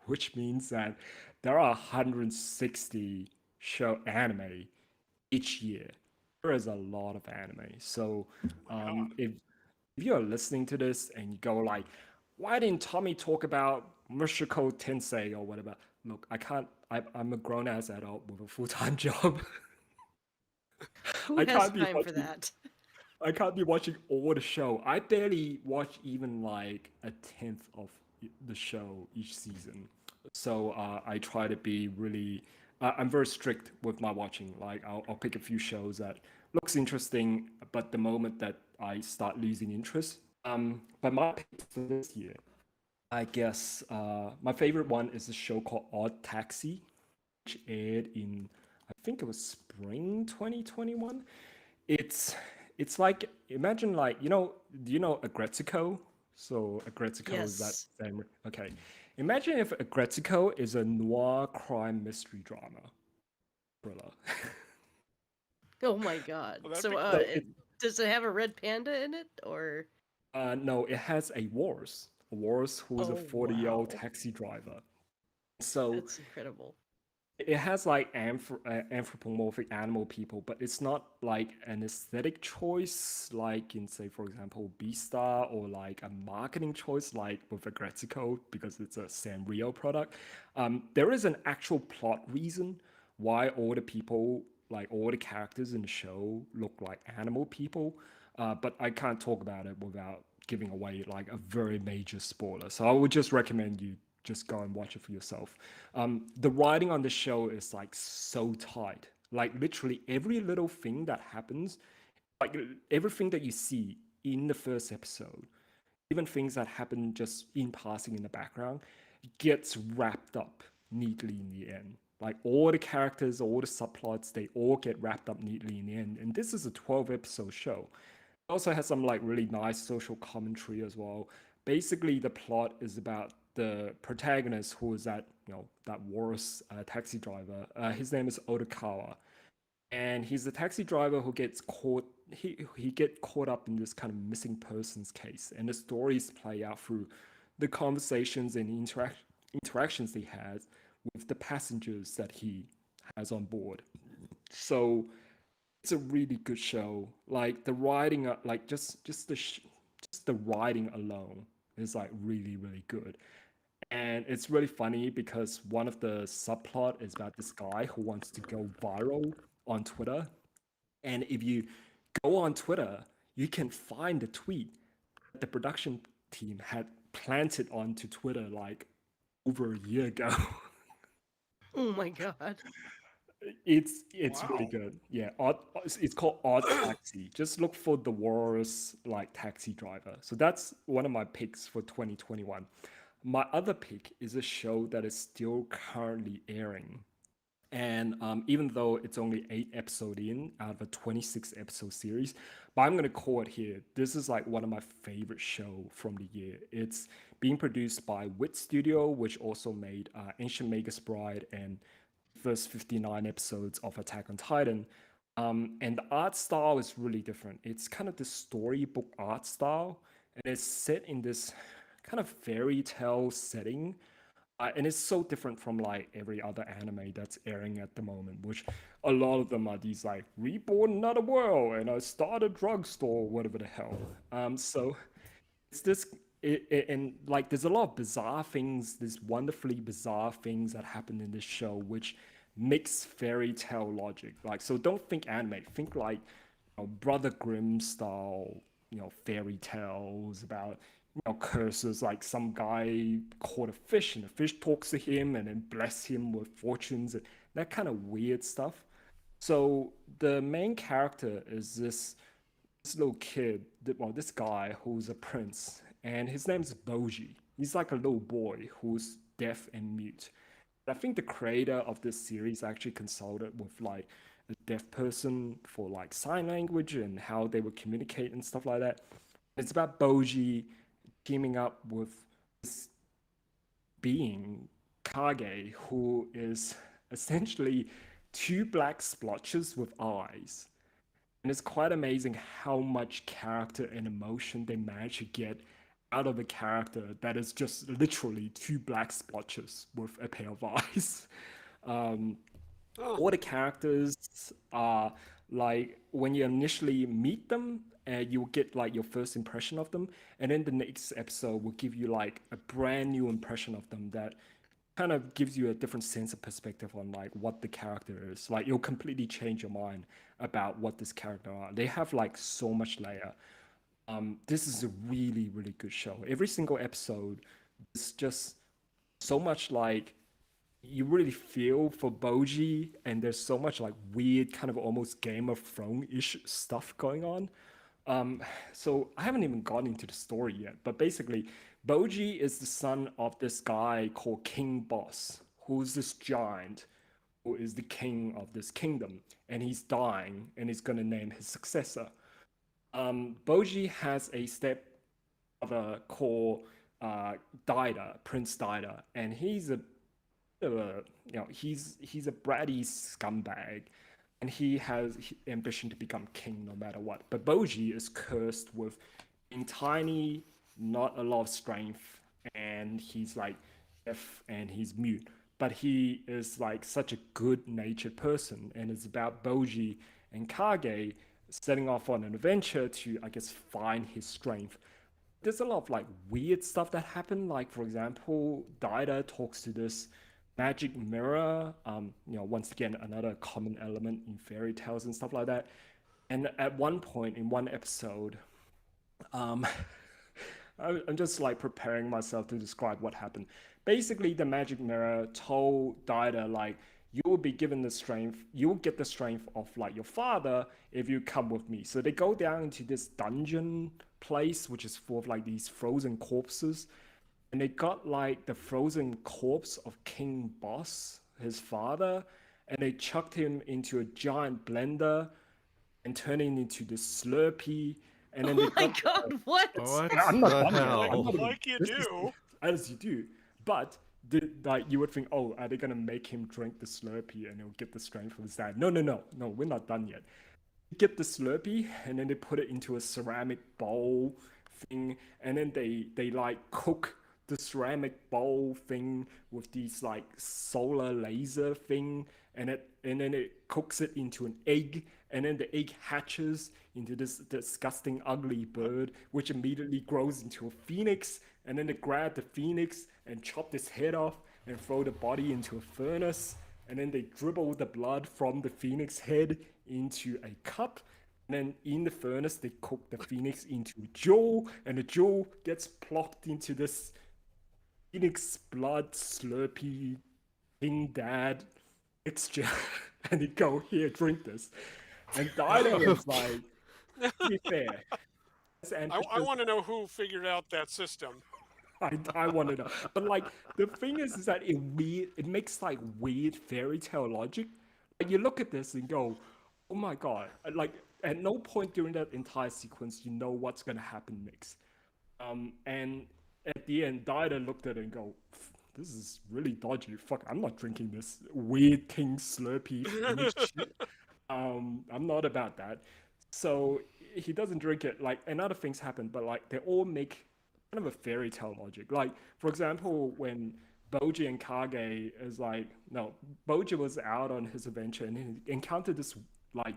which means that there are 160 show anime each year. There is a lot of anime. So God. if you're listening to this and you go like, why didn't Tommy talk about Mushoku Tensei or whatever? Look, I can't. I'm a grown ass adult with a full time job. Who I has can't be time for watching. that? I can't be watching all the show. I barely watch even like a tenth of the show each season. So I try to be really. I'm very strict with my watching. Like I'll pick a few shows that looks interesting, but the moment that I start losing interest, but my pick for this year, I guess my favorite one is a show called Odd Taxi, which aired in I think it was spring 2021. It's it's like imagine like do you know Agretsuko? So Agretsuko is that Yes. same okay. Imagine if Agretsuko is a noir crime mystery drama thriller. Oh my god. Well, that'd So, be So cool. does it have a red panda in it, or? no, it has a Wars who is a Oh 40-year-old wow, taxi driver. So that's incredible. it has like anthropomorphic animal people, but it's not like an aesthetic choice, like in, say, for example, Beastar, or like a marketing choice, like with Agretsuko, because it's a Sanrio product. There is an actual plot reason why all the people, like all the characters in the show, look like animal people, but I can't talk about it without giving away like a very major spoiler. So I would just recommend you just go and watch it for yourself. The writing on the show is like so tight. Like literally every little thing that happens, like everything that you see in the first episode, even things that happen just in passing in the background, gets wrapped up neatly in the end. Like all the characters, all the subplots, they all get wrapped up neatly in the end. And this is a 12 episode show. It also has some like really nice social commentary as well. Basically, the plot is about the protagonist, who is that that worst taxi driver. His name is Otokawa, and he's the taxi driver who gets caught. He get caught up in this kind of missing persons case, and the stories play out through the conversations and interactions he has with the passengers that he has on board. So it's a really good show. Like the writing, like just the writing alone is like really good, and it's really funny because one of the subplot is about this guy who wants to go viral on Twitter, and if you go on Twitter, you can find the tweet that the production team had planted onto Twitter like over a year ago. Oh my god. It's really Wow. good. Yeah, it's called Odd Taxi. Just look for the Walrus like taxi driver. So that's one of my picks for 2021. My other pick is a show that is still currently airing. And even though it's only 8 episodes in out of a 26 episode series, but I'm gonna call it here. This is like one of my favorite show from the year. It's being produced by Wit Studio, which also made Ancient Magus Bride and first 59 episodes of Attack on Titan. And the art style is really different. It's kind of the storybook art style, and it's set in this kind of fairy tale setting. And it's so different from like every other anime that's airing at the moment, which a lot of them are these like reborn another world and I start a drugstore, whatever the hell. So it's this and like there's a lot of bizarre things, these wonderfully bizarre things that happen in this show, which makes fairy tale logic. Like, so don't think anime, think like Brother Grimm style, fairy tales about curses. Like some guy caught a fish and the fish talks to him and then bless him with fortunes and that kind of weird stuff. So the main character is this little kid, well, this guy who's a prince, and his name's Boji. He's like a little boy who's deaf and mute. I think the creator of this series actually consulted with like a deaf person for like sign language and how they would communicate and stuff like that. It's about Boji teaming up with this being, Kage, who is essentially two black splotches with eyes. And it's quite amazing how much character and emotion they manage to get out of a character that is just literally two black splotches with a pair of eyes. Um, Oh, all the characters are like when you initially meet them, you'll get like your first impression of them, and then the next episode will give you like a brand new impression of them that kind of gives you a different sense of perspective on like what the character is. Like it'll completely change your mind about what this character are. They have like so much layer. This is a really, really good show. Every single episode is just so much like you really feel for Boji, and there's so much like weird, kind of almost Game of Thrones-ish stuff going on. So I haven't even gone into the story yet, but basically, Boji is the son of this guy called King Boss, who's this giant who is the king of this kingdom, and he's dying, and he's gonna name his successor. Boji has a stepbrother called Dida, Prince Dida, and he's a he's a bratty scumbag, and he has ambition to become king no matter what. But Boji is cursed with being tiny, not a lot of strength, and he's like deaf and he's mute. But he is like such a good-natured person, and it's about Boji and Kage setting off on an adventure to, I guess, find his strength. There's a lot of like weird stuff that happened. Like for example, Dida talks to this magic mirror. Once again, another common element in fairy tales and stuff like that. And at one point in one episode, um, I'm just like preparing myself to describe what happened. Basically, the magic mirror told Dida like you will be given the strength, you will get the strength of like your father if you come with me. So they go down into this dungeon place, which is full of like these frozen corpses, and they got like the frozen corpse of King Boss, his father, and they chucked him into a giant blender and turned him into this Slurpee. And then they Oh my got god, what? What I'm not the done yet. like, I'm hell? not even, like you this is do. as you do. But like you would think, oh, are they gonna make him drink the Slurpee and he'll get the strength from his dad? No, no, no, no. We're not done yet. Get the Slurpee and then they put it into a ceramic bowl thing, and then they like cook the ceramic bowl thing with these like solar laser thing, and then it cooks it into an egg, and then the egg hatches into this disgusting ugly bird which immediately grows into a phoenix, and then they grab the phoenix and chop its head off and throw the body into a furnace, and then they dribble the blood from the phoenix head into a cup. And then in the furnace, they cook the phoenix into a jewel, and the jewel gets plopped into this phoenix blood Slurpee King Dad mixture, and they go, here, drink this. And Dido is like, to be fair, as I ambitious want to know who figured out that system. I want to know. But like the thing is that it makes like weird fairy tale logic. Like you look at this and go, oh my god! Like at no point during that entire sequence you know what's gonna happen next. And at the end, Dida looked at it and go, this is really dodgy. Fuck, I'm not drinking this weird King Slurpee shit. I'm not about that. So he doesn't drink it. Like, and other things happen, but like they all make kind of a fairy tale logic. Like, for example, when Boji and Kage is like, no, Boji was out on his adventure and he encountered this like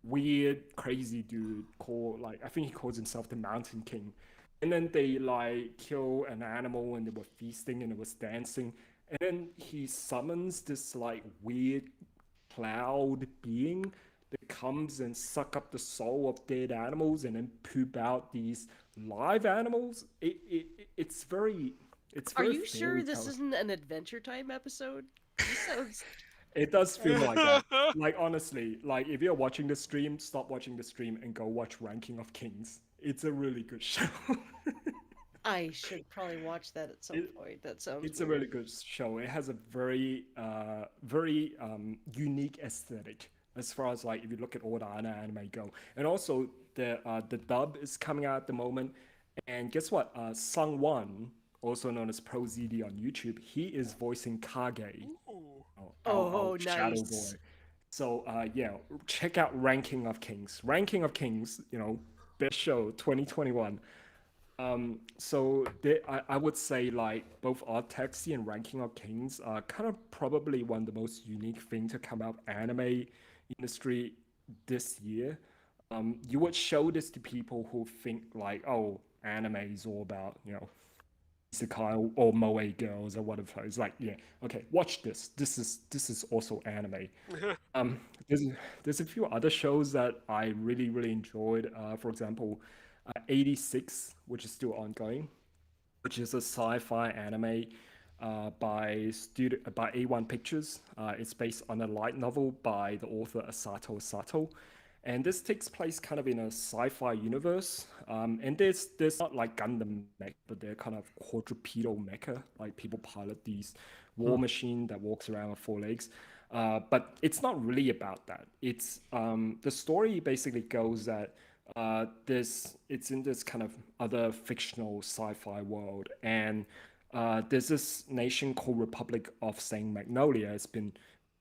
weird, crazy dude called like I think he calls himself the Mountain King. And then they like kill an animal and they were feasting and it was dancing. And then he summons this like weird cloud being that comes and suck up the soul of dead animals and then poop out these live animals. It's Are very you sure fairy this tale. isn't an Adventure Time episode? This sounds. It does feel like that. Like honestly, like if you're watching the stream, stop watching the stream and go watch Ranking of Kings. It's a really good show. I should probably watch that at some It- point. That sounds It's a weird. really good show. It has a very unique aesthetic as far as like if you look at all the other anime go. And also the dub is coming out at the moment. And guess what? Sung Won, also known as ProZD on YouTube. He is voicing Kage, Ooh. our Oh, Shadow Boy. nice. So yeah, check out Ranking of Kings. Ranking of Kings, best show 2021. So I would say like both Art Taxi and Ranking of Kings are kind of probably one of the most unique thing to come out anime industry this year. You would show this to people who think like, oh, anime is all about isekai or moe girls or whatever. It's like, yeah, okay, watch this. This is also anime. Um, there's there's a few other shows that I really enjoyed. For example, 86, which is still ongoing, which is a sci-fi anime by A1 Pictures. It's based on a light novel by the author Asato Sato, and this takes place kind of in a sci-fi universe. And there's not like Gundam mech, but they're kind of quadrupedal mecha, like people pilot these war machine that walks around with four legs. But it's not really about that. It's the story basically goes that it's in this kind of other fictional sci-fi world, and there's this nation called Republic of Saint Magnolia. It's been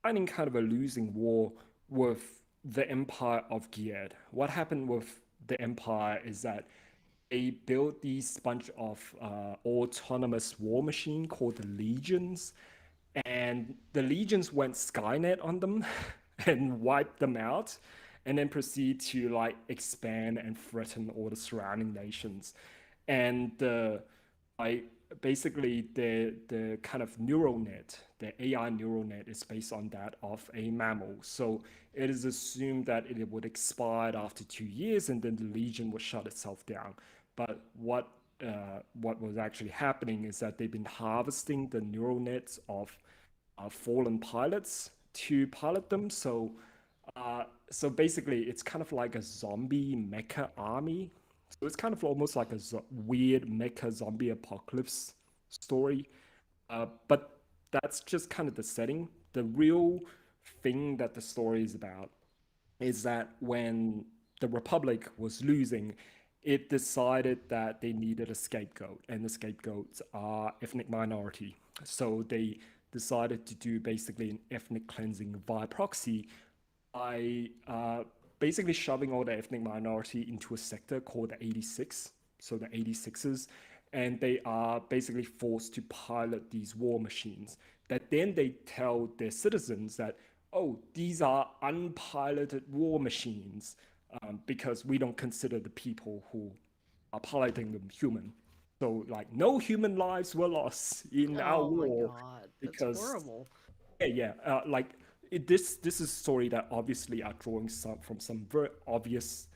fighting kind of a losing war with the Empire of Gilead. What happened with the Empire is that they built these bunch of autonomous war machine called the Legions, and the Legions went Skynet on them and wiped them out, and then proceed to like expand and threaten all the surrounding nations. And I basically the kind of neural net, the AI neural net is based on that of a mammal. So it is assumed that it would expire after 2 years, and then the Legion would shut itself down. But what was actually happening is that they've been harvesting the neural nets of fallen pilots to pilot them. So basically, it's kind of like a zombie mecha army. So it's kind of almost like a weird mecha zombie apocalypse story. But that's just kind of the setting. The real thing that the story is about is that when the Republic was losing, it decided that they needed a scapegoat, and the scapegoats are ethnic minority. So they decided to do basically an ethnic cleansing via proxy by basically shoving all the ethnic minority into a sector called the 86, so the 86ers, and they are basically forced to pilot these war machines that then they tell their citizens that, oh, these are unpiloted war machines because we don't consider the people who are piloting them human. So, like, no human lives were lost in our Oh my war god, that's because horrible. like this is a story that obviously are drawing from some very obvious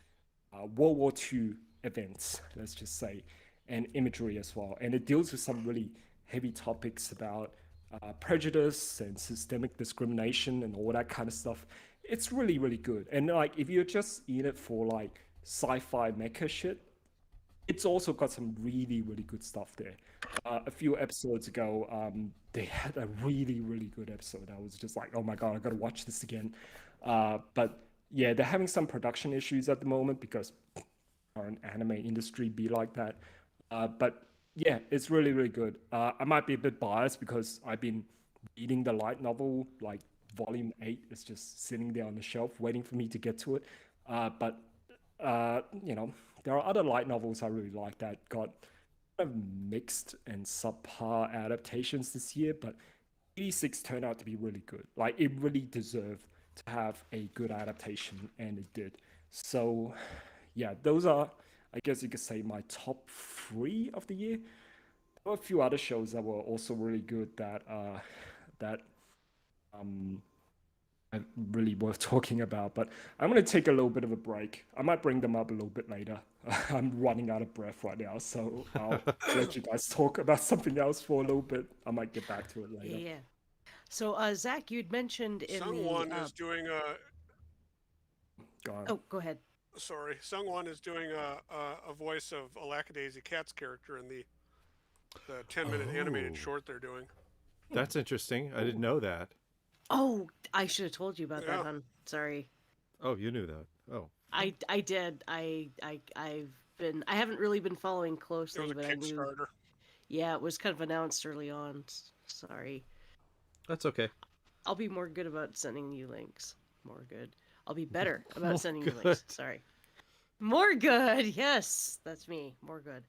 World War II events, let's just say, and imagery as well. And it deals with some really heavy topics about prejudice and systemic discrimination and all that kind of stuff. It's really good. And like, if you're just in it for like sci-fi mecha shit, it's also got some really good stuff there. A few episodes ago, they had a really good episode. I was just like, oh my god, I gotta watch this again. But yeah, they're having some production issues at the moment because our anime industry be like that. But yeah, it's really good. I might be a bit biased because I've been reading the light novel, like volume 8 is just sitting there on the shelf waiting for me to get to it. But there are other light novels I really like that got kind of mixed and subpar adaptations this year, but 86 turned out to be really good. Like, it really deserved to have a good adaptation, and it did. So, yeah, those are, I guess you could say, my top 3 of the year. There were a few other shows that were also really good that um really worth talking about, but I'm going to take a little bit of a break. I might bring them up a little bit later. I'm running out of breath right now, so I'll let you guys talk about something else for a little bit. I might get back to it later. Yeah. So, Zach, you'd mentioned in the. Sungwon is doing a. Go on. Oh, go ahead. Sorry, Sungwon is doing a voice of a Lackadaisy Cat's character in the 10-minute animated Oh, short they're doing. that's interesting. I didn't know that. Oh, I should have told you about that, Yeah. hon. Sorry. Oh, you knew that. Oh, I did. I haven't really been following It closely, was a but I knew. Kickstarter. Yeah, it was kind of announced early on. Sorry. That's okay. I'll be more good about sending you links. More good. I'll be better More about sending you good. links. Sorry. More good. Yes, that's me. More good.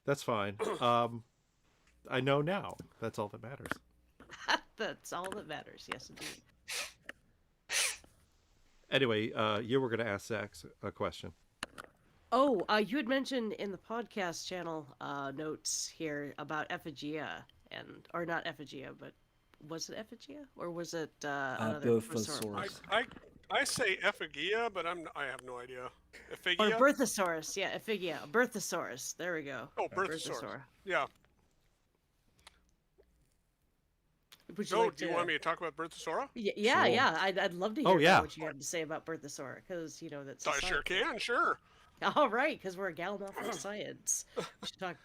That's fine. I know now. That's all that matters. That's all that matters. Yes, indeed. Anyway, you were going to ask Zach a question. Oh, you had mentioned in the podcast channel notes here about Ephigia, or not Ephigia, but was it Ephigia or was it another Berthasaurus. I say Ephigia, but I have no idea. Or Ephigia? Berthasaurus? Yeah, Ephigia, Berthasaurus. There we go. Oh, Berthasaurus. Berthasaura. Yeah. Would you So, like do you to- want me to talk about Berthasaura? Yeah, Sure. yeah. I'd love to hear Oh, about yeah. what you have to say about Berthasaura, because you know that's. I sure can, sure. All right, because we're a Gallimaufric Science. We should talk.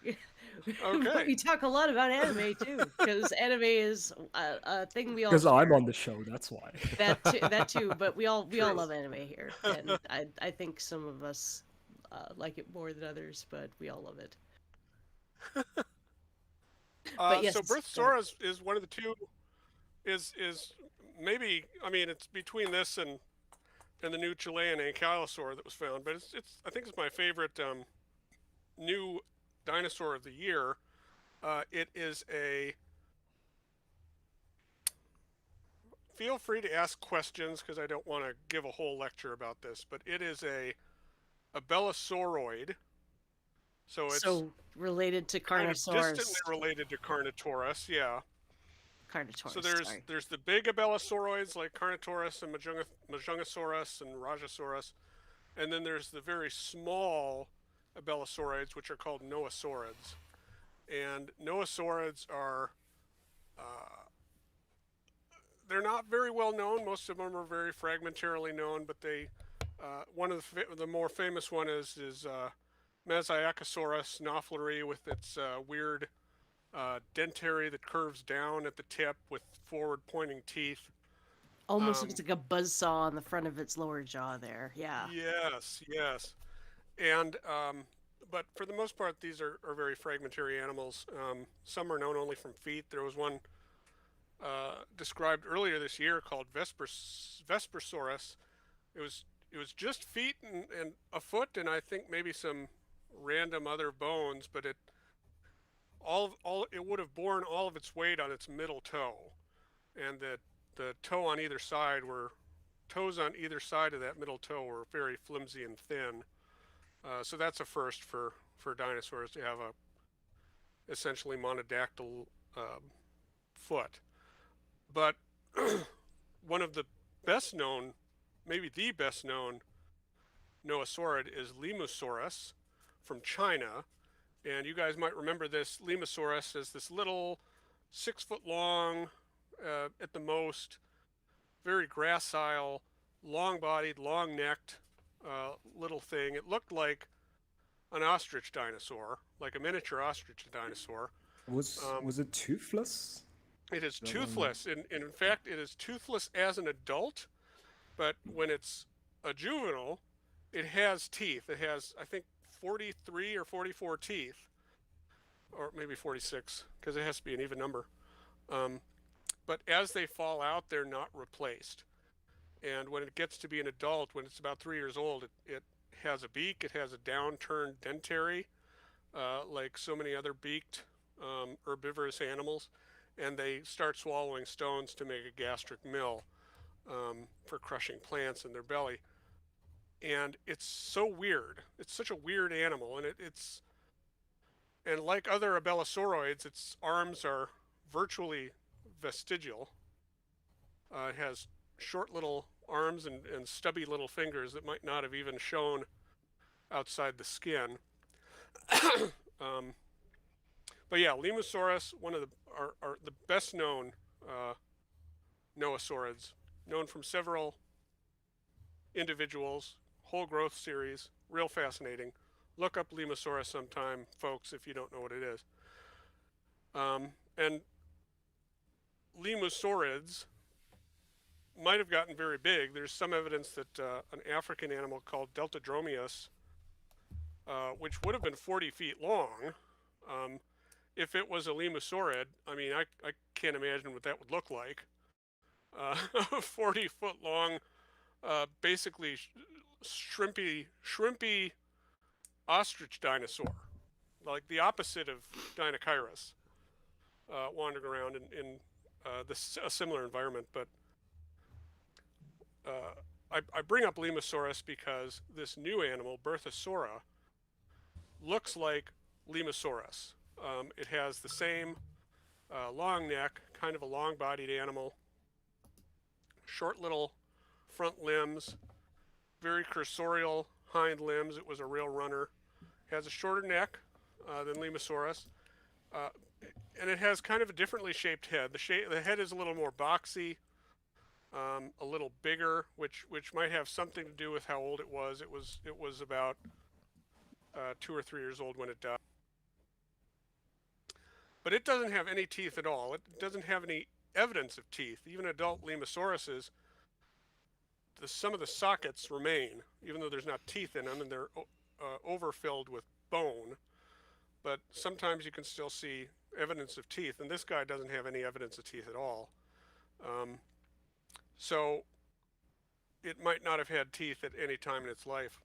Okay. We talk a lot about anime too, because anime is a thing we all. Because I'm on the show, that's why. That too, but we all True. love anime here, and I think some of us like it more than others, but we all love it. But yes, So Berthasaura is one of the two. Is maybe, I mean, it's between this and the new Chilean ankylosaur that was found, but it's I think it's my favorite new dinosaur of the year. It is a. Feel free to ask questions because I don't want to give a whole lecture about this, but it is a belosauroid. So it's related to kind of Carnosaurus. distantly related to Carnotaurus, yeah. Carnotaurus. So there's the big abelosauroids like Carnotaurus and Majungasaurus and Rajasaurus, and then there's the very small abelosauroids which are called noasaurids. And noasaurids are they're not very well known. Most of them are very fragmentarily known, but they one of the more famous one is Mesophthirus knopfleri with its weird dentary that curves down at the tip with forward-pointing teeth. Almost looks like a buzzsaw on the front of its lower jaw there. Yeah. Yes, yes. And but for the most part, these are very fragmentary animals. Some are known only from feet. There was one described earlier this year called Vespersaurus. It was just feet and a foot, and I think maybe some random other bones, but it would have borne all of its weight on its middle toe, and the toes on either side of that middle toe were very flimsy and thin. So that's a first for dinosaurs to have a essentially monodactyl foot. But one of the best known, maybe the best known noasaurid is Limusaurus from China. And you guys might remember this Limusaurus as this little 6 foot long, at the most, very gracile, long bodied, long necked little thing. It looked like an ostrich dinosaur, like a miniature ostrich dinosaur. Was it toothless? It is toothless. In fact, it is toothless as an adult, but when it's a juvenile, it has teeth. It has, I think, 43 or 44 teeth, or maybe 46, because it has to be an even number. But as they fall out, they're not replaced. And when it gets to be an adult, when it's about 3 years old, it has a beak, it has a downturned dentary, like so many other beaked herbivorous animals, and they start swallowing stones to make a gastric mill for crushing plants in their belly. And it's so weird. It's such a weird animal, and and like other abelosauroids, its arms are virtually vestigial. It has short little arms and stubby little fingers that might not have even shown outside the skin. But yeah, Limusaurus, one of the best known noasaurids, known from several individuals, whole growth series, real fascinating. Look up Limusaurus sometime, folks, if you don't know what it is. And Limusaurids might have gotten very big. There's some evidence that an African animal called Deltadromeus, which would have been 40 feet long, if it was a lemosaurid, I mean, I can't imagine what that would look like. A 40-foot long, basically shrimpy ostrich dinosaur, like the opposite of Dinochirus, wandering around in a similar environment. But I bring up Lemosaurus because this new animal, Berthasaura, looks like Lemosaurus. It has the same long neck, kind of a long-bodied animal, short little front limbs, very cursorial hind limbs. It was a rail runner. Has a shorter neck than Lemosaurus, and it has kind of a differently shaped head. The head is a little more boxy, a little bigger, which might have something to do with how old it was. It was about 2 or 3 years old when it died. But it doesn't have any teeth at all. It doesn't have any evidence of teeth. Even adult Lemosauruses, some of the sockets remain, even though there's not teeth in them, and they're overfilled with bone. But sometimes you can still see evidence of teeth, and this guy doesn't have any evidence of teeth at all. So it might not have had teeth at any time in its life.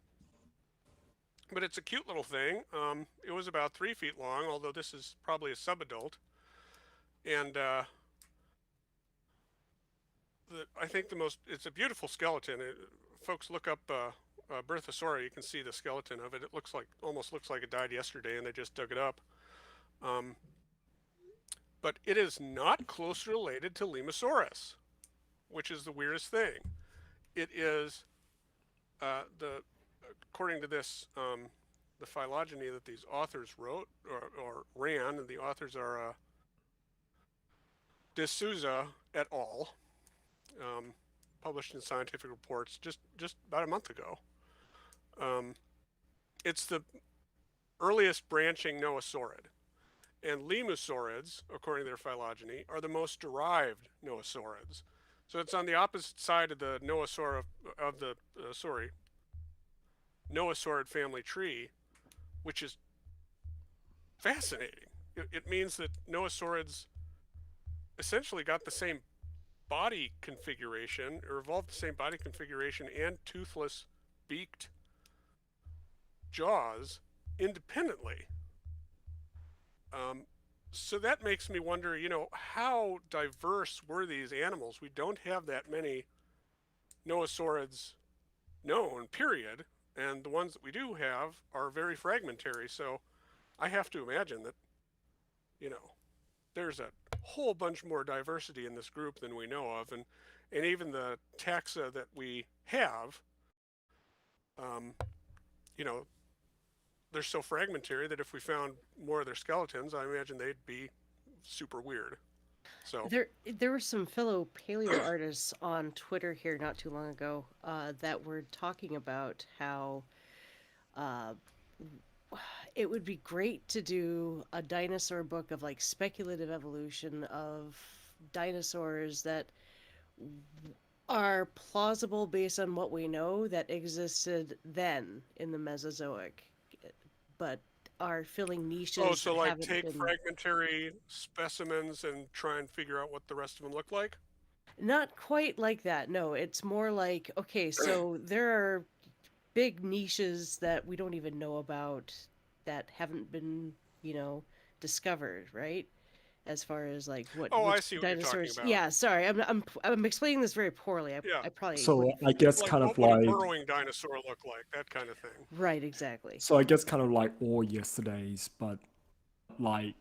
But it's a cute little thing. It was about 3 feet long, although this is probably a subadult. And I think it's a beautiful skeleton. Folks look up Berthasaura, you can see the skeleton of it. It almost looks like it died yesterday and they just dug it up. But it is not closely related to Lemosaurus, which is the weirdest thing. It is according to this, the phylogeny that these authors wrote or ran, and the authors are D'Souza et al., published in Scientific Reports just about a month ago. It's the earliest branching noasaurid. And lemosaurids, according to their phylogeny, are the most derived noasaurids. So it's on the opposite side of the noasaurid family tree, which is fascinating. It means that noasaurids essentially got the same body configuration, or evolved the same body configuration and toothless, beaked jaws independently. So that makes me wonder, how diverse were these animals? We don't have that many noasaurids known, period. And the ones that we do have are very fragmentary. So I have to imagine that, there's a whole bunch more diversity in this group than we know of. And even the taxa that we have, they're so fragmentary that if we found more of their skeletons, I imagine they'd be super weird. So there were some fellow paleo artists on Twitter here not too long ago that were talking about how it would be great to do a dinosaur book of like speculative evolution of dinosaurs that are plausible based on what we know that existed then in the Mesozoic, but are filling niches. Oh, so that like haven't take been... fragmentary specimens and try and figure out what the rest of them look like? Not quite like that. No, it's more like, okay, so there are big niches that we don't even know about that haven't been, discovered, right? As far as like what Oh, which I see what you're talking dinosaurs. about. Yeah, sorry, I'm explaining this very poorly. Yeah. I probably So wouldn't- I guess Like, kind what of would a like burrowing dinosaur look like? That kind of thing. right, exactly. so I guess kind of like all yesterdays, but like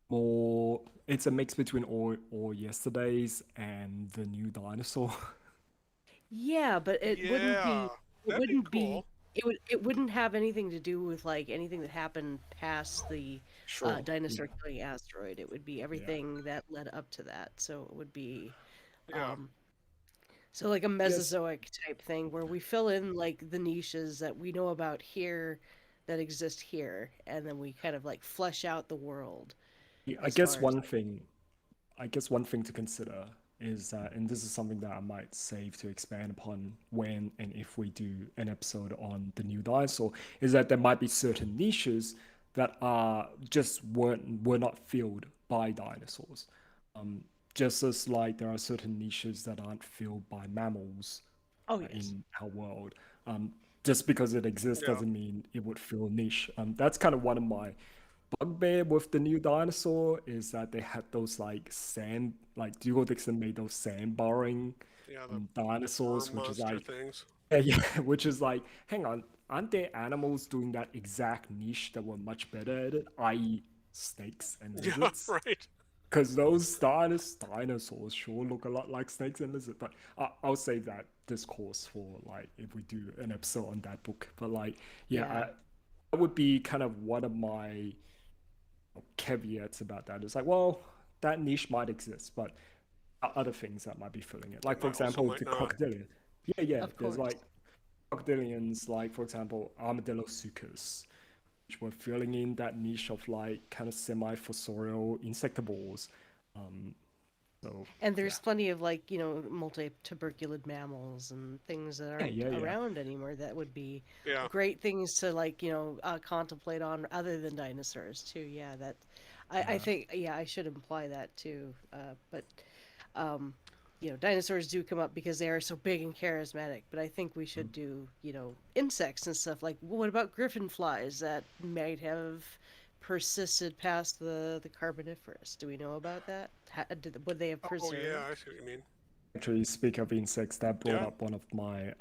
more. It's a mix between all yesterdays and the new dinosaur. Yeah, but it wouldn't Yeah, be. It that'd wouldn't be cool. be. It wouldn't have anything to do with like anything that happened past the Sure. dinosaur killing asteroid. It would be everything that led up to that. So it would be, Yeah. so like a Mesozoic type thing where we fill in like the niches that we know about here that exist here, and then we kind of like flesh out the world. Yeah, I as guess far as, one thing, to consider is that, and this is something that I might save to expand upon when and if we do an episode on the new dinosaur, is that there might be certain niches that are just were not filled by dinosaurs. Just as like there are certain niches that aren't filled by mammals Oh yes. in our world. Just because it exists Yeah. doesn't mean it would fill niche. That's kind of one of my bugbear with the new dinosaur is that they had those like sand, like Dougal Dixon made those sand burrowing Yeah. The dinosaurs, worm which is monster like, things. yeah, which is like, hang on, aren't there animals doing that exact niche that were much better at it, i.e., snakes and Yeah. lizards? Right. Because those dinosaurs sure look a lot like snakes and lizards. But I'll save that discourse for like if we do an episode on that book. But like, yeah, Yeah. that would be kind of one of my caveats about that. It's like, well, that niche might exist, but other things that might be filling it. Like, for Also example, might the not. crocodilian. Yeah, Of there's course. like crocodilians, like, for example, Armadillosuchus, which were filling in that niche of like kind of semi-fossorial insectivores. So, And yeah. there's plenty of like, multi-tuberculid mammals and things that aren't Yeah. around anymore that would be Yeah. great things to like, contemplate on other than dinosaurs too. Yeah, that I think I should imply that too. But dinosaurs do come up because they are so big and charismatic, but I think we should do, insects and stuff like what about griffin flies that might have persisted past the Carboniferous? Do we know about that? Would they have Oh preserved? yeah. I see what you mean. Actually, speak of insects, that brought Yeah. up one of my,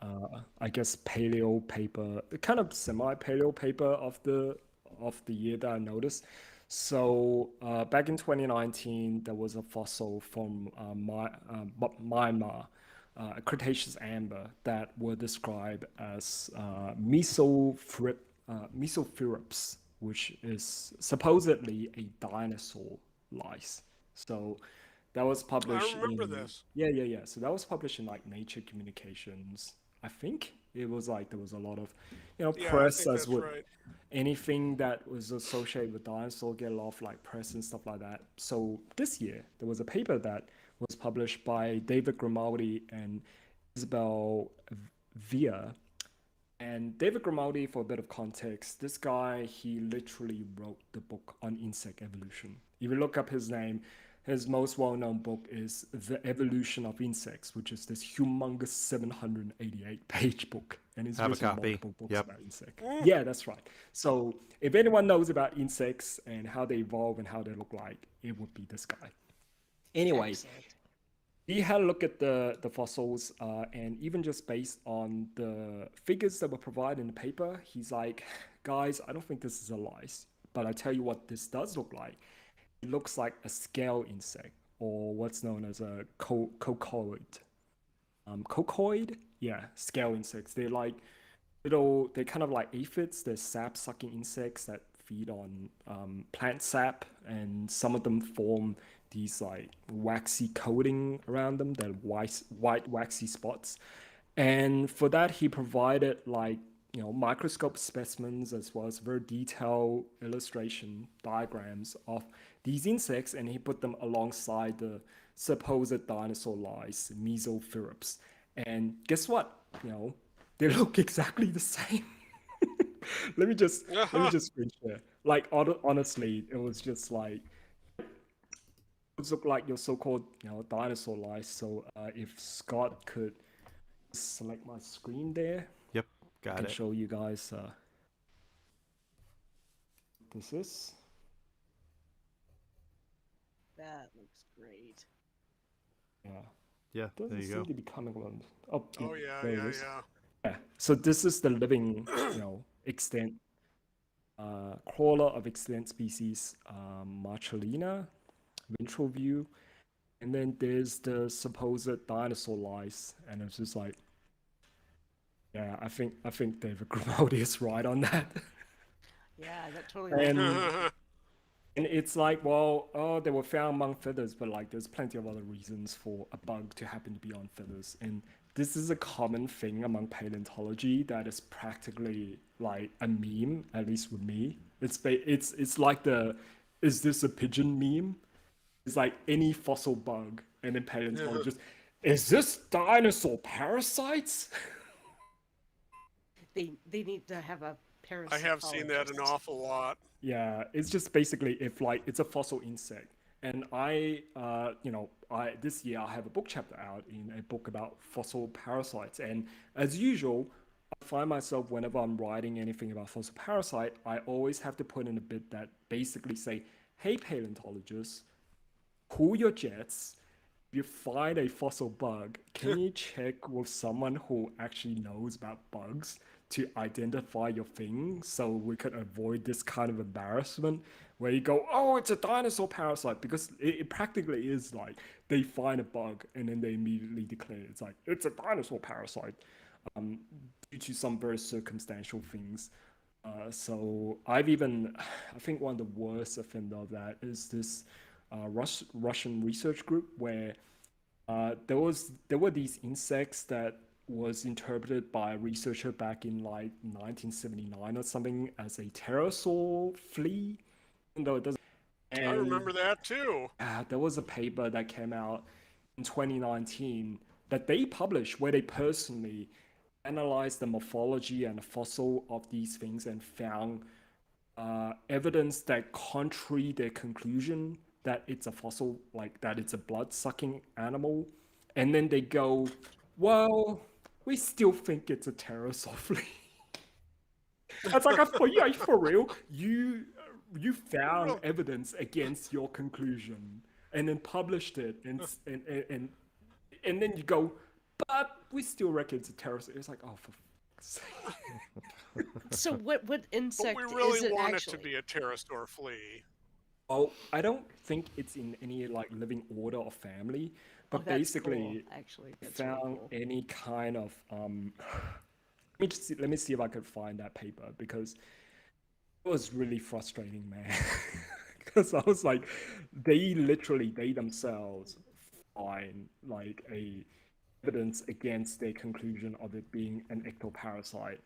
I guess, paleo paper, kind of semi-paleo paper of the year that I noticed. So back in 2019, there was a fossil from Myanmar, a Cretaceous amber that were described as Mesophthirus, which is supposedly a dinosaur lice. So that was I published remember in this. yeah. So that was published in like Nature Communications. I think it was like there was a lot of, Yeah. I press think as that's would right. anything that was associated with dinosaur get a lot of like press and stuff like that. So this year there was a paper that was published by David Grimaldi and Isabel Via. And David Grimaldi, for a bit of context, this guy, he literally wrote the book on insect evolution. If you look up his name, his most well-known book is The Evolution of Insects, which is this humongous 788-page book. And he's Have a written copy. multiple books Yep. about insects. Yeah, that's right. So if anyone knows about insects and how they evolve and how they look like, it would be this guy. Anyway, Excellent. he had a look at the fossils, and even just based on the figures that were provided in the paper, he's like, guys, I don't think this is a lice, but I tell you what this does look like. It looks like a scale insect, or what's known as a cocoid. Cocoid? Yeah, scale insects. They're like they're kind of like aphids. They're sap-sucking insects that feed on plant sap, and some of them form these like waxy coating around them, that white waxy spots. And for that, he provided like microscope specimens as well as very detailed illustration diagrams of these insects, and he put them alongside the supposed dinosaur lice, Mesophthirus. And guess what? They look exactly the same. let me just screen share. Like honestly, it was just like it look like your so-called dinosaur lice. So if Scott could select my screen there, Yep, I got can it. show you guys this is. That looks great. Yeah, Yeah, doesn't there you seem go. to be coming on. Oh, Oh yeah. there it Yeah. is. Yeah. Yeah. So this is the living, extant crawler of extant species, Marcellina, ventral view, and then there's the supposed dinosaur lice, and it's just like, yeah, I think David Grimaldi is right on that. Yeah, that totally And makes and it's like, well, oh, they were found among feathers, but like there's plenty of other reasons for a bug to happen to be on feathers. And this is a common thing among paleontology that is practically like a meme, at least with me. It's like is this a pigeon meme? It's like any fossil bug, and then paleontologists, is this dinosaur parasites? they need to have a I have seen that an parasitologist. awful lot. Yeah, it's just basically if like it's a fossil insect. And I this year I have a book chapter out in a book about fossil parasites. And as usual, I find myself whenever I'm writing anything about fossil parasite, I always have to put in a bit that basically say, hey paleontologists, cool your jets. If you find a fossil bug, can you check with someone who actually knows about bugs to identify your thing so we could avoid this kind of embarrassment where you go, oh, it's a dinosaur parasite? Because it practically is like they find a bug and then they immediately declare it's like, it's a dinosaur parasite due to some very circumstantial things. So I think one of the worst offender of that is this Russian research group where there were these insects that was interpreted by a researcher back in like 1979 or something as a pterosaur flea, even though it doesn't. I remember that too. There was a paper that came out in 2019 that they published where they personally analyzed the morphology and the fossil of these things and found evidence that contrary their conclusion that it's a fossil, like that it's a blood-sucking animal. And then they go, well, we still think it's a pterosaur flea. It's like, are you for real? You found evidence against your conclusion and then published it, and then you go, but we still reckon it's a pterosaur. It's like, oh, for fuck's sake. So what insect But we is really it want actually? it to be a pterosaur flea. Oh, I don't think it's in any like living order or family, but That's basically cool, actually. That's really found cool. any kind of let me see if I could find that paper because it was really frustrating, man. Because I was like, they themselves find like a evidence against their conclusion of it being an ectoparasite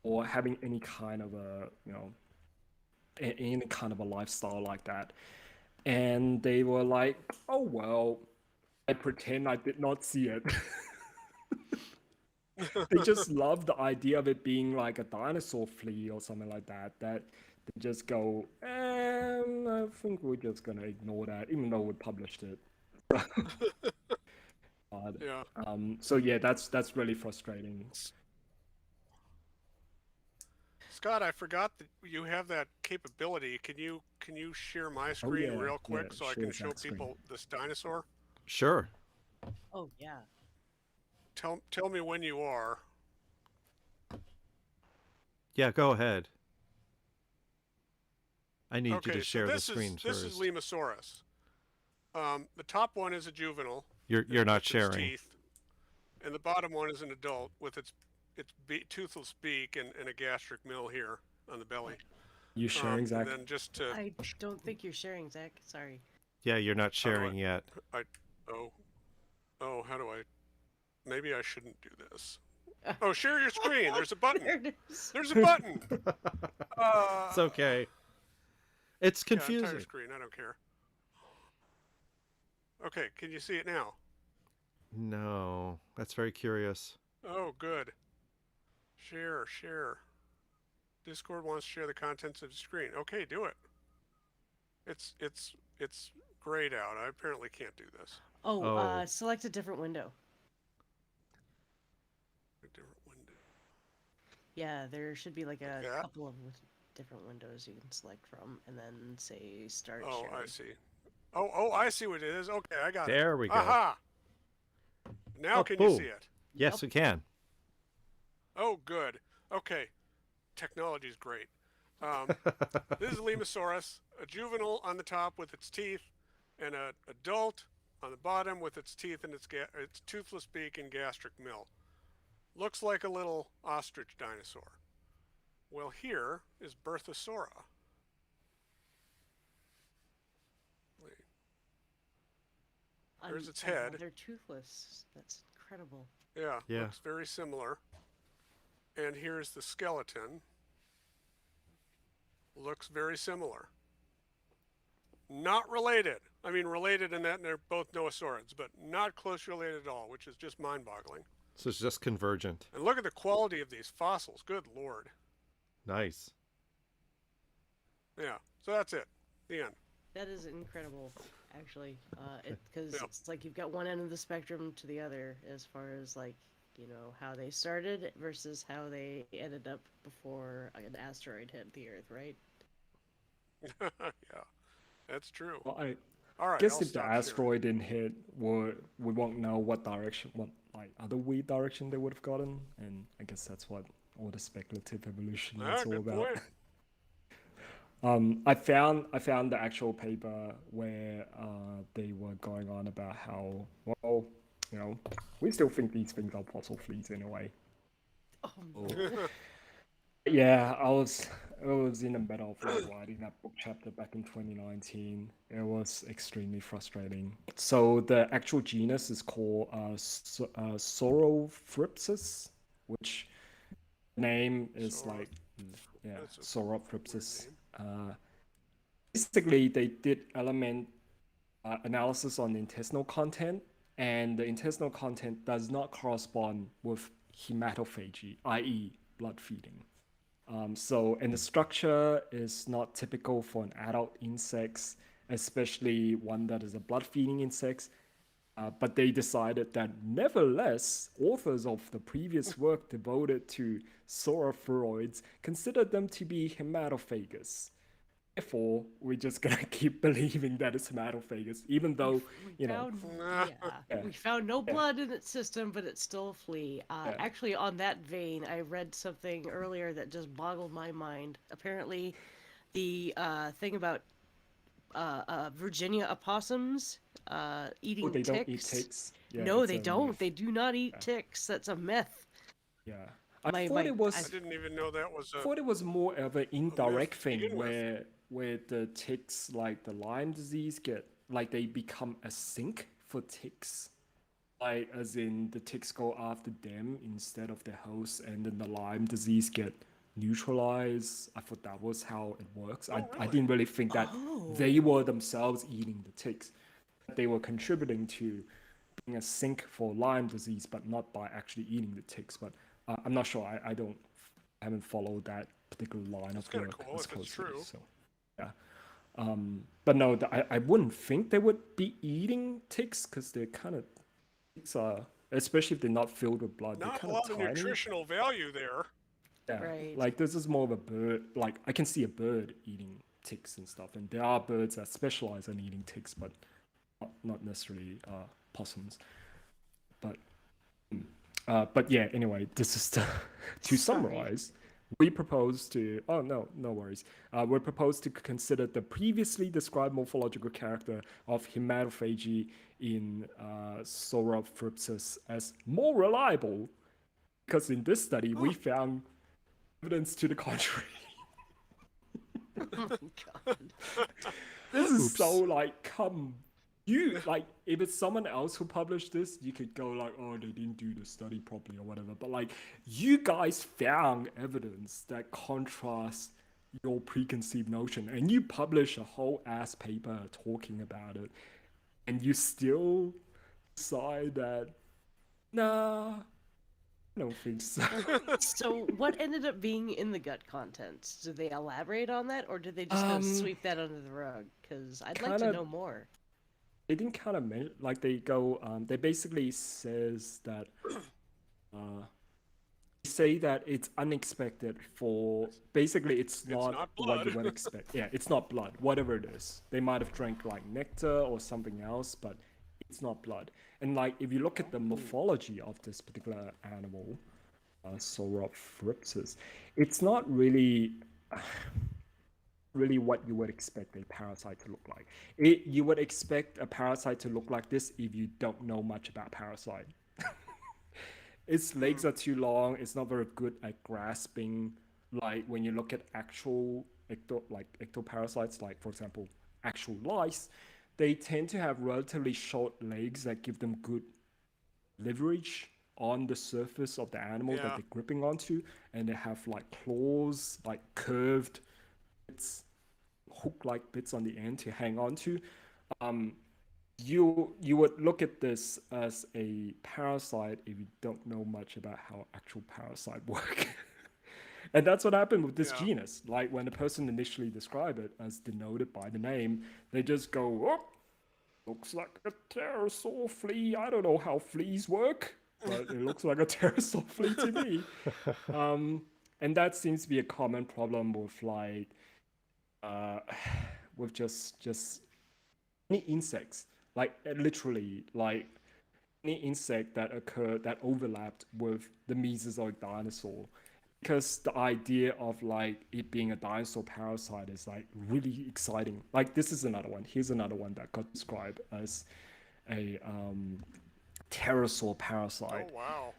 or having any kind of a any kind of a lifestyle like that. And they were like, oh well, I pretend I did not see it. They just love the idea of it being like a dinosaur flea or something like that. That they just go, I think we're just gonna ignore that, even though we published it. Yeah. So yeah, that's really frustrating. Scott, I forgot that you have that capability. Can you share my screen yeah, real quick yeah, so I share can show that screen. people this dinosaur? Sure. Oh yeah. Tell me when you are. Yeah, go ahead. I need you Okay, to so share the this screen is this is first. Lemursaurus. The top one is a juvenile. You're not with its sharing. teeth, and the bottom one is an adult with its toothless beak and a gastric mill here on the belly. You sharing, Zach? And then just to I don't think you're sharing, Zach. Sorry. Yeah, you're not sharing yet. how do I? Maybe I shouldn't do this. Oh, share your screen. There's a button. There it is. There's a button. It's okay. It's Yeah, entire confusing. screen. I don't care. Okay, can you see it now? No, that's very curious. Oh, good. Share. Discord wants to share the contents of the screen. Okay, do it. It's grayed out. I apparently can't do this. Oh. Select a different window. A different window. Yeah, there should be like a Yeah. couple of different windows you can select from, and then say start Oh, sharing. I see. Oh, I see what it is. Okay, I got it. There we go. Aha! Now Oh, can you boom. see it? Yes, we can. Oh, good. Okay. Technology's great. This is Lemursaurus, a juvenile on the top with its teeth, and an adult on the bottom with its teeth and its toothless beak and gastric mill. Looks like a little ostrich dinosaur. Well, here is Berthasaura. There's its head. They're toothless. That's incredible. Yeah, Yeah. looks very similar. And here's the skeleton. Looks very similar. Not related. I mean, related in that they're both noasaurids, but not close related at all, which is just mind-boggling. So it's just convergent. And look at the quality of these fossils. Good lord. Nice. Yeah. So that's it. The end. That is incredible, actually. Because Yeah. it's like you've got one end of the spectrum to the other as far as like how they started versus how they ended up before an asteroid hit the Earth, right? Yeah. That's true. Well, I All right. guess I'll if the stop sharing. asteroid didn't hit, we won't know what direction, what like other weird direction they would have gotten, and I guess that's what all the speculative evolution is all Good about. point. I found the actual paper where they were going on about how, well, we still think these things are fossil fleas in a way. Oh no. Yeah, I was in the middle of like writing that book chapter back in 2019. It was extremely frustrating. So the actual genus is called Saurophthirus, which name is So like yeah, that's a weird Saurophthirus. name. Basically, they did element analysis on the intestinal content, and the intestinal content does not correspond with hematophagy, i.e., blood feeding. And the structure is not typical for an adult insect, especially one that is a blood-feeding insect. But they decided that nevertheless, authors of the previous work devoted to saurophiroids considered them to be hematophagous. Therefore, we're just gonna keep believing that it's hematophagous, even though, We found, Nah. Yeah. we found no blood in its system, but it's still a flea. Yeah. Actually, on that vein, I read something earlier that just boggled my mind. Apparently, the thing about Virginia opossums eating they don't eat ticks. ticks. Yeah, No, it's they a don't. myth. They do not eat Yeah. ticks. That's a myth. Yeah. I My- thought my- it I- was I didn't even know that was I thought it was more of an indirect to thing begin with. where the ticks, like the Lyme disease, get like they become a sink for ticks. Like as in the ticks go after them instead of the host, and then the Lyme disease get neutralized. I thought that was how it works. I really? didn't really think that they were themselves eating the ticks. They were contributing to being a sink for Lyme disease, but not by actually eating the ticks. But I'm not sure. I haven't followed that particular line That's of kinda work cool as if it's closely. true. So, yeah. But no, I wouldn't think they would be eating ticks because they're kind of ticks are, especially if they're not filled with blood. They're Not a kind lot of of tiny. nutritional value there. Yeah, Right. like this is more of a bird. Like I can see a bird eating ticks and stuff, and there are birds that specialize in eating ticks, but not necessarily possums. But but yeah. Anyway, this is to Sorry. summarize. We propose to. Oh no worries. We propose to consider the previously described morphological character of hematophagy in Saurophthirus as more reliable, because in this study we found evidence to the contrary. Oh my god. This is Oops. so like, come, you like, if it's someone else who published this, you could go like, oh, they didn't do the study properly or whatever. But like, you guys found evidence that contrasts your preconceived notion, and you publish a whole ass paper talking about it, and you still decide that, nah, I don't think so. So, what ended up being in the gut contents? Did they elaborate on that, or did they just kind of sweep that under the rug? Because I'd like to kinda- know more. They didn't kind of mention, like they go, they basically says that, they say that it's unexpected for, basically it's not not what you blood. would expect. Yeah, it's not blood, whatever it is. They might have drank like nectar or something else, but it's not blood. And like, if you look at the morphology of this particular animal, Saurophthirus, it's not really what you would expect a parasite to look like. You would expect a parasite to look like this if you don't know much about parasite. Its legs are too long. It's not very good at grasping. Like when you look at actual ectoparasites, like for example, actual lice, they tend to have relatively short legs that give them good leverage on the surface of the animal that Yeah. they're gripping onto, and they have like claws, like curved bits, hook-like bits on the end to hang on to. You would look at this as a parasite if you don't know much about how actual parasite work. And that's what happened with this Yeah. genus. Like when the person initially described it as denoted by the name, they just go, oh, looks like a pterosaur flea. I don't know how fleas work, but it looks like a pterosaur flea to me. And that seems to be a common problem with like uh, with just any insects, like literally like any insect that occurred that overlapped with the Mesozoic dinosaur. Because the idea of like it being a dinosaur parasite is like really exciting. Like this is another one. Here's another one that got described as a pterosaur Oh parasite. wow.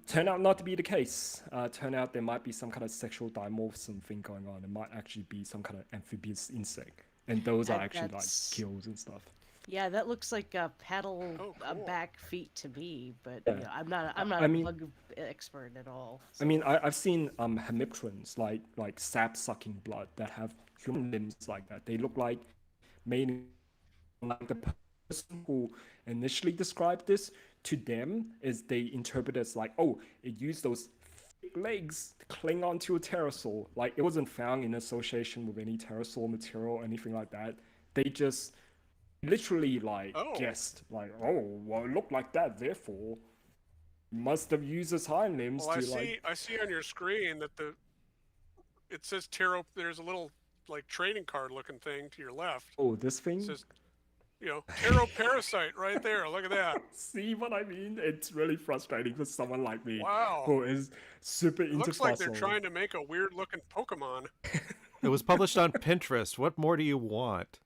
Turned out not to be the case. Turned out there might be some kind of sexual dimorphism thing going on. It might actually be some kind of amphibious insect, and those are actually like That's gills and stuff. yeah, that looks like a paddle Oh cool. back feet to me, but Yeah. you know, I'm not I a mean, bug expert at all. I mean, I've seen hemipterans like sap sucking blood that have human limbs like that. They look like made like the person who initially described this to them is they interpret it as like, oh, it used those thick legs to cling onto a pterosaur. Like it wasn't found in association with any pterosaur material or anything like that. They just literally like Oh. guessed like, oh, well, it looked like that, therefore must have used its hind limbs Well, to like. I see on your screen that it says tarot. There's a little like trading card looking thing to your left. Oh, this It thing. says, tarot parasite right there. Look at that. See what I mean? It's really frustrating for someone like me Wow. who is super It into looks like they're fossil. trying to make a weird looking Pokemon. It was published on Pinterest. What more do you want?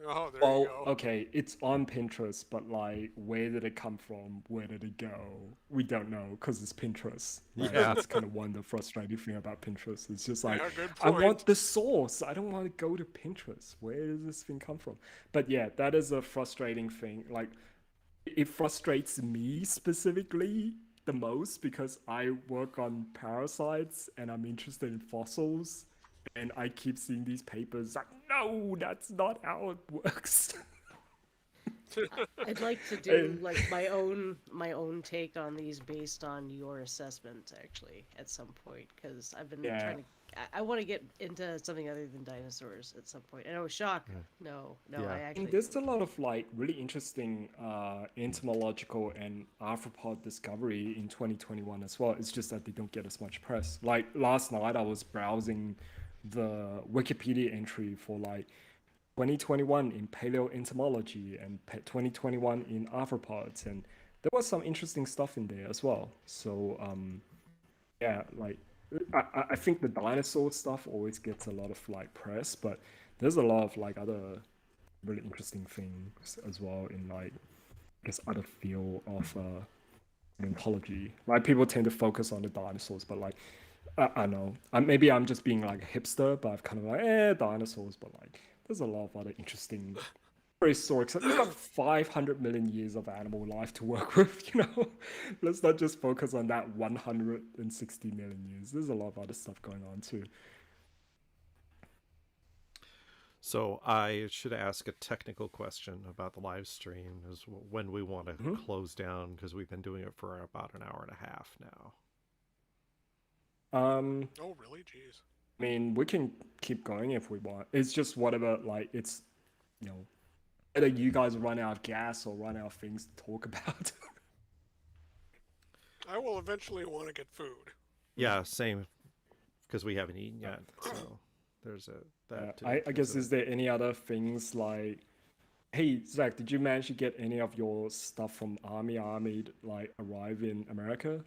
Oh, there you Well, go. okay, it's on Pinterest, but like, where did it come from? Where did it go? We don't know because it's Pinterest. Right? Yeah. That's kind of one of the frustrating thing about Pinterest. It's just like, Yeah, good I point. want the source. I don't want to go to Pinterest. Where does this thing come from? But yeah, that is a frustrating thing. Like, it frustrates me specifically the most because I work on parasites and I'm interested in fossils. And I keep seeing these papers like, no, that's not how it works. I'd like to do like my own take on these based on your assessment actually at some point because I've been Yeah. trying to I want to get into something other than dinosaurs at some point. And I was shocked. No, Yeah. I And actually there's a lot of like really interesting entomological and arthropod discovery in 2021 as well. It's just that they don't get as much press. Like last night, I was browsing the Wikipedia entry for like 2021 in paleoentomology and 2021 in arthropods, and there was some interesting stuff in there as well. So yeah, like I think the dinosaur stuff always gets a lot of like press, but there's a lot of like other really interesting things as well in like I guess other field of paleontology. Like people tend to focus on the dinosaurs, but like I know maybe I'm just being like a hipster, but I've kind of like dinosaurs, but like there's a lot of other interesting prehistoric. We've got 500 million years of animal life to work with. You know, let's not just focus on that 160 million years. There's a lot of other stuff going on too. So I should ask a technical question about the live stream is when we want to close down because we've been doing it for about an hour and a half now. Oh, really? Jeez. I mean, we can keep going if we want. It's just whatever, like, it's, either you guys run out of gas or run out of things to talk about. I will eventually want to get food. Yeah, same, because we haven't eaten yet. So there's that. to I guess, consider. is there any other things like, hey, Zach, did you manage to get any of your stuff from Army, like, arrive in America?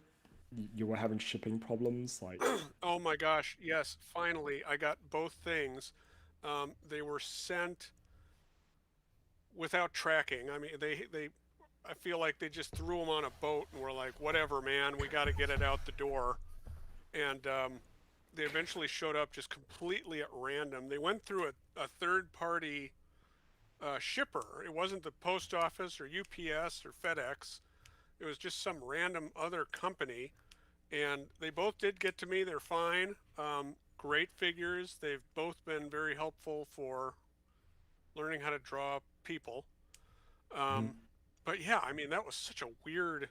You were having shipping problems, like... Oh my gosh, yes, finally, I got both things. They were sent without tracking. I mean, I feel like they just threw them on a boat and were like, whatever, man, we got to get it out the door. And they eventually showed up just completely at random. They went through a third-party shipper. It wasn't the post office or UPS or FedEx. It was just some random other company. And they both did get to me. They're fine. Great figures. They've both been very helpful for learning how to draw people. But yeah, I mean, that was such a weird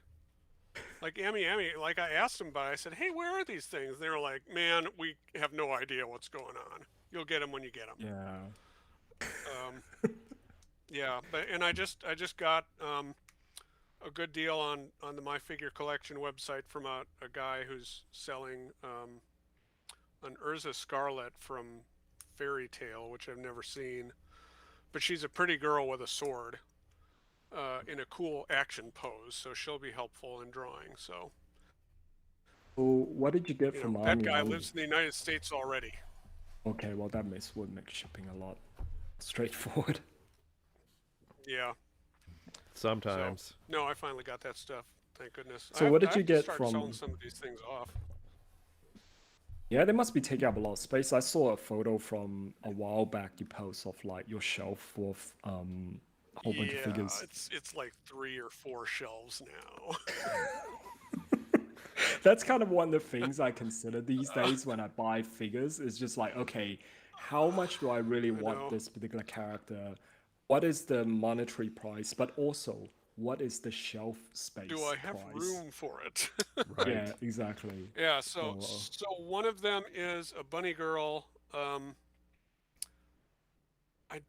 Like Amy, like I asked them about it, I said, hey, where are these things? They were like, man, we have no idea what's going on. You'll get them when you get them. Yeah. Um, yeah, and I just got a good deal on the My Figure Collection website from a guy who's selling an Urza Scarlet from Fairy Tale, which I've never seen, but she's a pretty girl with a sword in a cool action pose, so she'll be helpful in drawing. So, So what did you get you know, from that Army? guy lives in the United States already. Okay, well would make shipping a lot straightforward. Yeah. So, Sometimes. no, I finally got that stuff. Thank goodness. So I what did have you to get start selling from? some of these things off. Yeah, they must be taking up a lot of space. I saw a photo from a while back you post of like your shelf with a whole bunch of Yeah, figures. it's like 3 or 4 shelves now. That's kind of one of the things I consider these days when I buy figures. Is just like, okay, how much do I really I want know. this particular character? What is the monetary price? But also, what is the shelf Do space I have price? room for it? Right. Yeah, exactly. Yeah, so So, so one of them is a bunny girl. I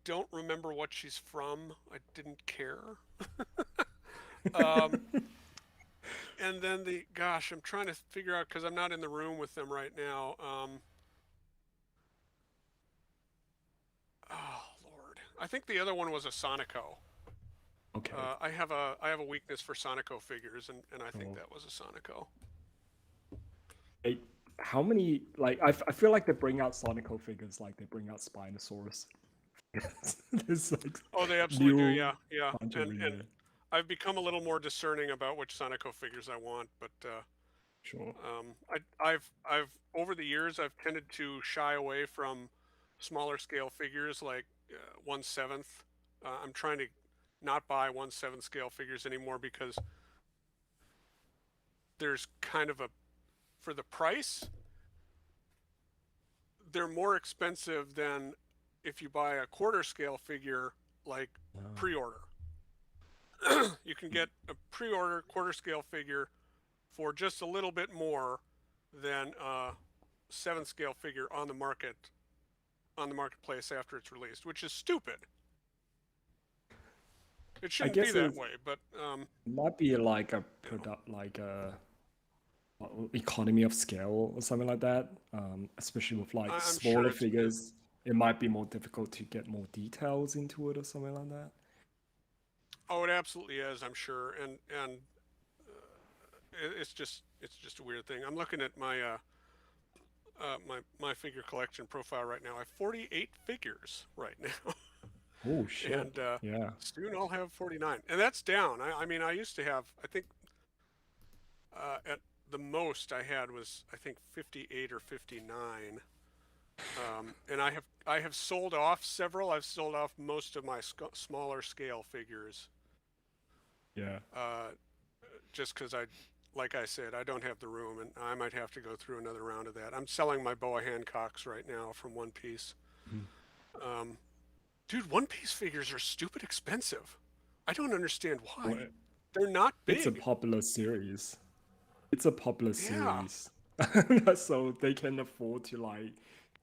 don't remember what she's from. I didn't care. Um, and then gosh, I'm trying to figure out because I'm not in the room with them right now. Oh Lord, I think the other one was a Sonico. okay. I have a weakness for Sonico figures, and I think Oh. that was a Sonico. How many, like, I feel like they bring out Sonico figures like they bring out Spinosaurus. There's like Oh, they absolutely do. new Yeah, yeah. bunch every And year. I've become a little more discerning about which Sonico figures I want, but Sure. I've over the years I've tended to shy away from smaller scale figures like 1/7. I'm trying to not buy 1/7 scale figures anymore because there's kind of for the price, they're more expensive than if you buy a quarter scale figure like pre-order. You can get a pre-order quarter scale figure for just a little bit more than a 7 scale figure on the marketplace after it's released, which is stupid. It shouldn't be that way, but it might be like a product, like a economy of scale or something like that. Especially with like I'm smaller sure figures, it might be more difficult to get more details into it or something like that. Oh, it absolutely is. I'm sure, and it's just a weird thing. I'm looking at my my figure collection profile right now. I have 48 figures right now. Oh shit! And yeah. soon I'll have 49, and that's down. I mean, I used to have, I think, at the most I had was I think 58 or 59, and I have sold off several. I've sold off most of my smaller scale figures. Yeah. Just because like I said, I don't have the room, and I might have to go through another round of that. I'm selling my Boa Hancocks right now from One Piece. Dude, One Piece figures are stupid expensive. I don't understand why. Well, They're not big. it's a popular series. It's a popular Yeah. series. So they can afford to like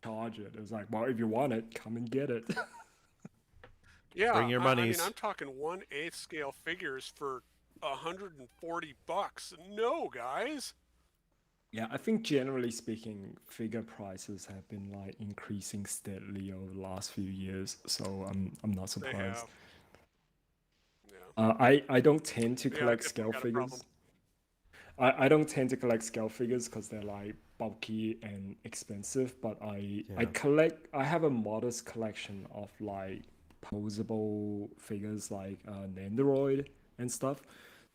charge it. It's like, well, if you want it, come and get it. Yeah. Bring your I mean, monies. I'm talking 1/8 scale figures for $140. No, guys. Yeah, I think generally speaking, figure prices have been like increasing steadily over the last few years. So I'm not They surprised. have. Yeah. I don't tend to Yeah, I collect definitely scale got a problem. figures. I don't tend to collect scale figures because they're like bulky and expensive, but I have a modest collection of like posable figures like Nandoroid and stuff.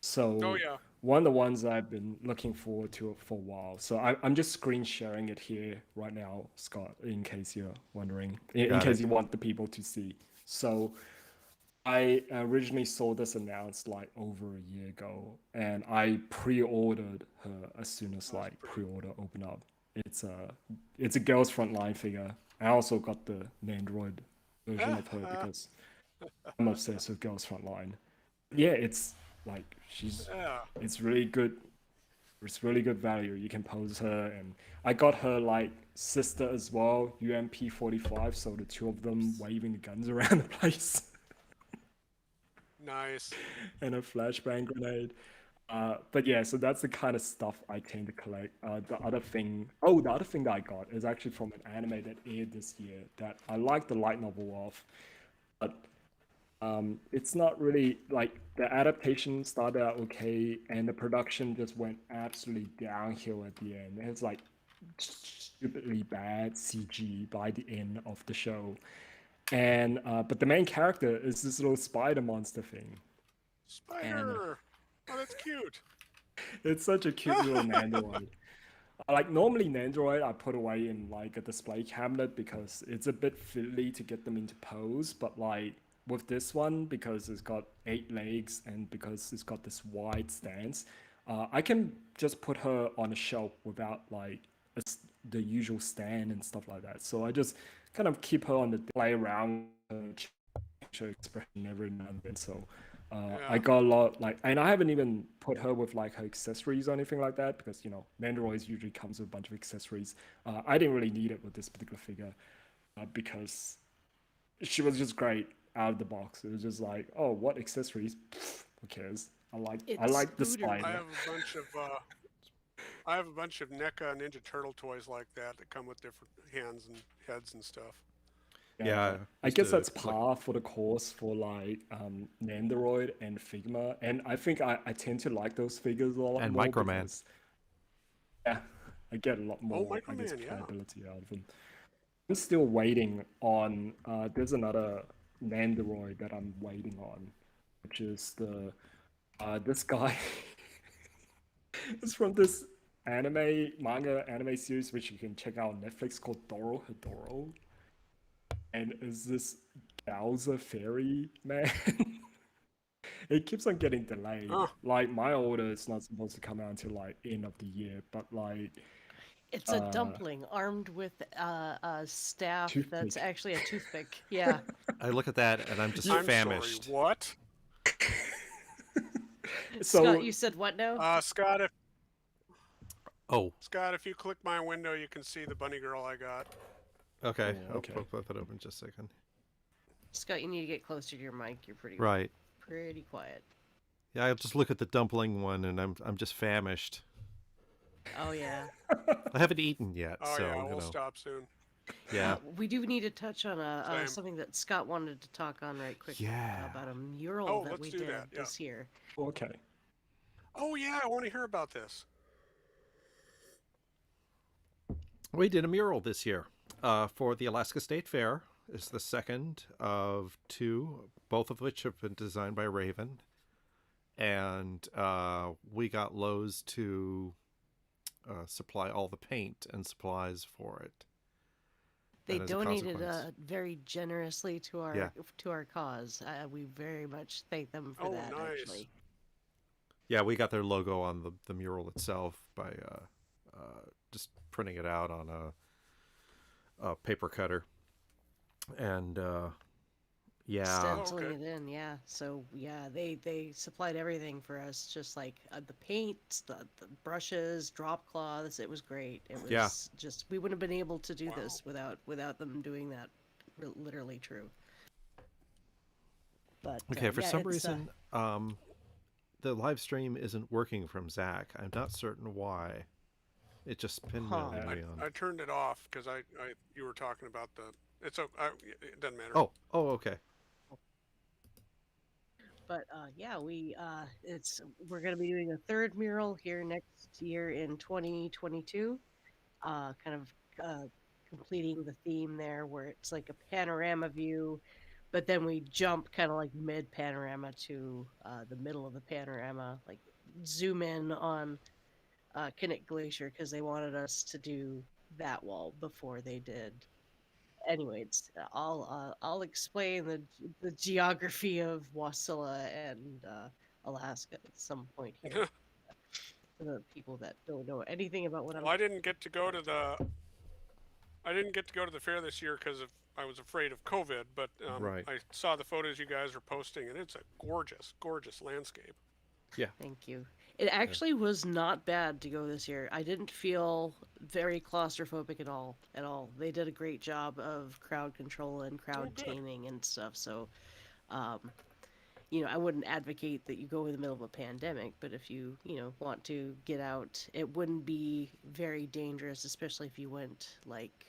So Oh, yeah. one of the ones I've been looking forward to for a while. So I'm just screen sharing it here right now, Scott, in case you're wondering, in Got case it. you want the people to see. So I originally saw this announced like over a year ago, and I pre-ordered her as soon as like pre-order opened up. It's a Girls Frontline figure. I also got the Nandroid version of her because I'm obsessed with Girls Frontline. Yeah, it's like Yeah. it's really good. It's really good value. You can pose her, and I got her like sister as well, UMP-45. So the two of them waving the guns around the place, Nice. and a flashbang grenade. But yeah, so that's the kind of stuff I tend to collect. The other thing that I got is actually from an anime that aired this year that I like the light novel of, but it's not really like the adaptation started out okay, and the production just went absolutely downhill at the end. It's like stupidly bad CG by the end of the show, and but the main character is this little spider monster thing. Spider. Oh, that's cute. It's such a cute little Nandroid. Like normally Nandroid I put away in like a display cabinet because it's a bit fiddly to get them into pose, but like with this one, because it's got 8 legs and because it's got this wide stance, I can just put her on a shelf without like the usual stand and stuff like that. So I just kind of keep her on the play around her, change her expression every now and then. So I Yeah. got a lot like, and I haven't even put her with like her accessories or anything like that because Nandroids usually comes with a bunch of accessories. I didn't really need it with this particular figure because she was just great out of the box. It was just like, oh, what accessories? Pfft, who cares? I It's like the Scooter. I spider. have a bunch of NECA Ninja Turtle toys like that come with different hands and heads and stuff. Yeah, I used guess to that's par for the course for like Nandroid and Figma, and I think I tend to like those figures a lot And more Microman. because yeah, I get a lot more, I guess, Microman, yeah. playability out of them. I'm still waiting on. There's another Nandroid that I'm waiting on, which is the this guy. It's from this manga anime series which you can check out on Netflix called Doro Hedoro, and is this Bowser fairy man. It keeps on getting delayed. Huh. Like my order is not supposed to come out until like end of the year, but like It's a dumpling armed with a staff that's toothpick. actually a toothpick. Yeah. I look at that and I'm just I'm famished. sorry. What? So Scott, you said what now? Scott, Oh, if you click my window, you can see the bunny girl I got. okay. Oh, I'll okay. flip it open just a second. Scott, you need to get closer to your mic. You're pretty Right. quiet. Yeah, I'll just look at the dumpling one and I'm just famished. Oh yeah. I haven't eaten yet, Oh so yeah, you we'll know. stop soon. Yeah. We do need to touch on Same. something that Scott wanted to talk on right quick. Yeah. About a mural Oh, that let's we do did that, yeah. this year. okay. Oh yeah, I want to hear about this. We did a mural this year for the Alaska State Fair. It's the second of two, both of which have been designed by Raven. And we got Lowe's to supply all the paint and supplies for it. They And as a donated consequence- very generously to our Yeah. cause. We very much thank them for Oh, that. nice. Actually, Yeah, we got their logo on the mural itself by just printing it out on a paper cutter. And yeah, stenciling okay. it in. Yeah. So yeah, they supplied everything for us, just like the paints, the brushes, drop cloths. It was great. It was Yeah. just we wouldn't have been able to do Wow. this without them doing that. Literally true. But okay, for yeah, some it's, reason, the live stream isn't working from Zach. I'm not certain why. It just pinned Huh. me on. I turned it off because you were talking about the. It doesn't matter. Oh, okay. But yeah, we're gonna be doing a third mural here next year in 2022. Kind of completing the theme there, where it's like a panorama view, but then we jump kind of like mid panorama to the middle of the panorama, like zoom in on Kinnick Glacier because they wanted us to do that wall before they did. Anyways, I'll explain the geography of Wasilla and Alaska at some point here for the people that don't know anything about what I'm. Well, I didn't get to go to the fair this year because I was afraid of COVID. But Right. I saw the photos you guys are posting, and it's a gorgeous, gorgeous landscape. Yeah. Thank you. It actually was not bad to go this year. I didn't feel very claustrophobic at all. At all. They did a great job of crowd control and Oh, crowd good. taming and stuff. So, um, I wouldn't advocate that you go in the middle of a pandemic, but if you, want to get out, it wouldn't be very dangerous, especially if you went like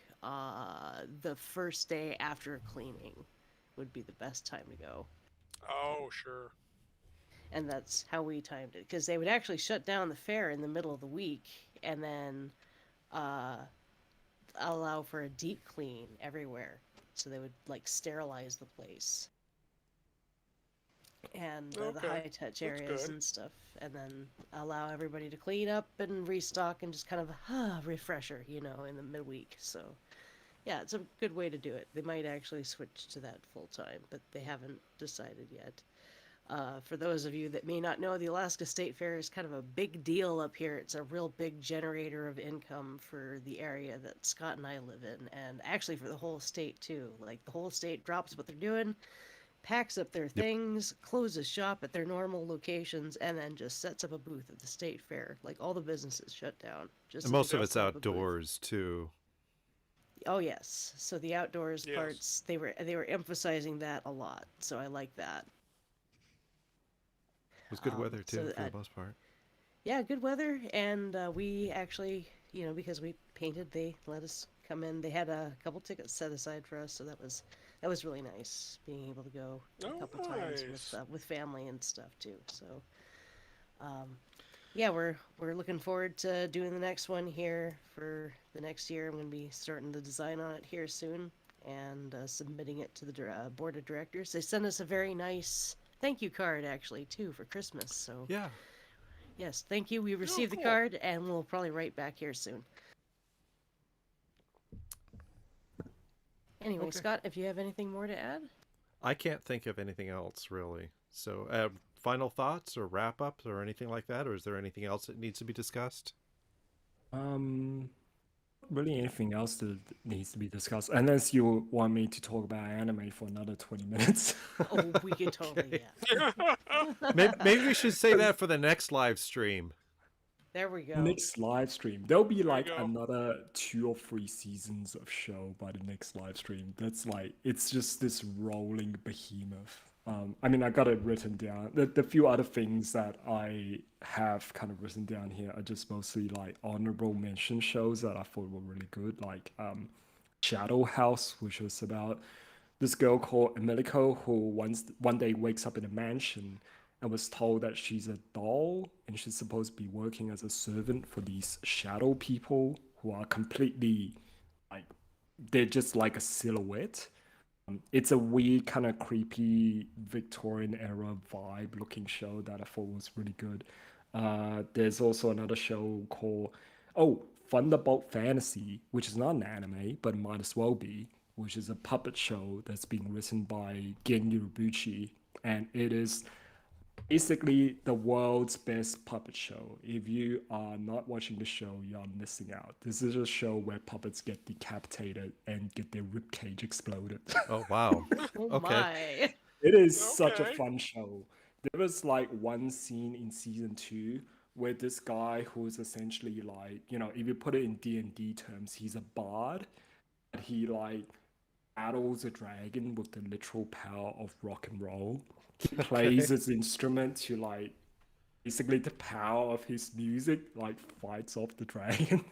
the first day after cleaning would be the best time to go. Oh, sure. And that's how we timed it because they would actually shut down the fair in the middle of the week and then uh, allow for a deep clean everywhere. So they would like sterilize the place and the Okay, high touch that's areas good. and stuff, and then allow everybody to clean up and restock and just kind of refresher, in the midweek. So yeah, it's a good way to do it. They might actually switch to that full time, but they haven't decided yet. For those of you that may not know, the Alaska State Fair is kind of a big deal up here. It's a real big generator of income for the area that Scott and I live in, and actually for the whole state too. Like the whole state drops what they're doing, packs up their Yep. things, closes shop at their normal locations, and then just sets up a booth at the state fair. Like all the businesses shut down just And so they most of can Yep. it's set up a booth. outdoors too. Oh yes, so the outdoors Yes. parts they were emphasizing that a lot. So I like that. It was good weather too So for the most part. yeah, good weather, and we actually, because we painted, they let us come in. They had a couple tickets set aside for us, so that was really nice being able to go a Oh, couple times nice. with family and stuff too. So yeah, we're looking forward to doing the next one here for the next year. I'm going to be starting the design on it here soon and submitting it to the board of directors. They sent us a very nice thank you card actually too for Christmas. So Yeah. yes, thank you. We Oh, received the cool. card and we'll probably write back here soon. Anyway, Okay. Scott, if you have anything more to add? I can't think of anything else really. So, final thoughts or wrap ups or anything like that, or is there anything else that needs to be discussed? Um, really anything else that needs to be discussed, unless you want me to talk about anime for another 20 minutes. Oh, we could totally, yeah. Maybe we should say that for the next live stream. There we go. Next live stream, there'll be There you like go. another 2 or 3 seasons of show by the next live stream. That's like, it's just this rolling behemoth. I mean, I got it written down. The few other things that I have kind of written down here are just mostly like honorable mention shows that I thought were really good, like Shadow House, which was about this girl called Emilico who one day wakes up in a mansion and was told that she's a doll and she's supposed to be working as a servant for these shadow people who are completely like they're just like a silhouette. It's a weird kind of creepy Victorian era vibe looking show that I thought was really good. There's also another show called Thunderbolt Fantasy, which is not an anime, but might as well be, which is a puppet show that's being written by Gen Urobuchi, and it is basically the world's best puppet show. If you are not watching the show, you are missing out. This is a show where puppets get decapitated and get their ribcage exploded. Oh wow. Oh Okay. my. It is such a Okay. fun show. There was like one scene in season 2 where this guy who's essentially like, if you put it in D&D terms, he's a bard, but he like battles a dragon with the literal power of rock and roll. He plays his instrument to like basically the power of his music like fights off the dragon.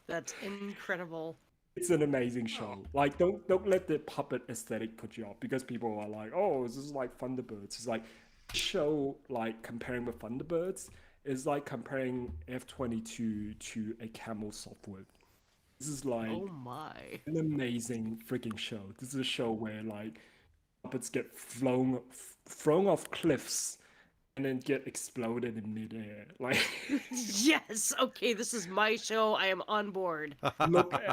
That's incredible. It's an amazing Oh, show. Like, don't let the puppet aesthetic put you off because people are like, "Oh, this is like Thunderbirds." It's like show like comparing with Thunderbirds is like comparing F-22 to a camel software. This is like Oh my. an amazing freaking show. This is a show where like puppets get thrown off cliffs and then get exploded in midair. Like, Yes. Okay, this is my show. I am on board.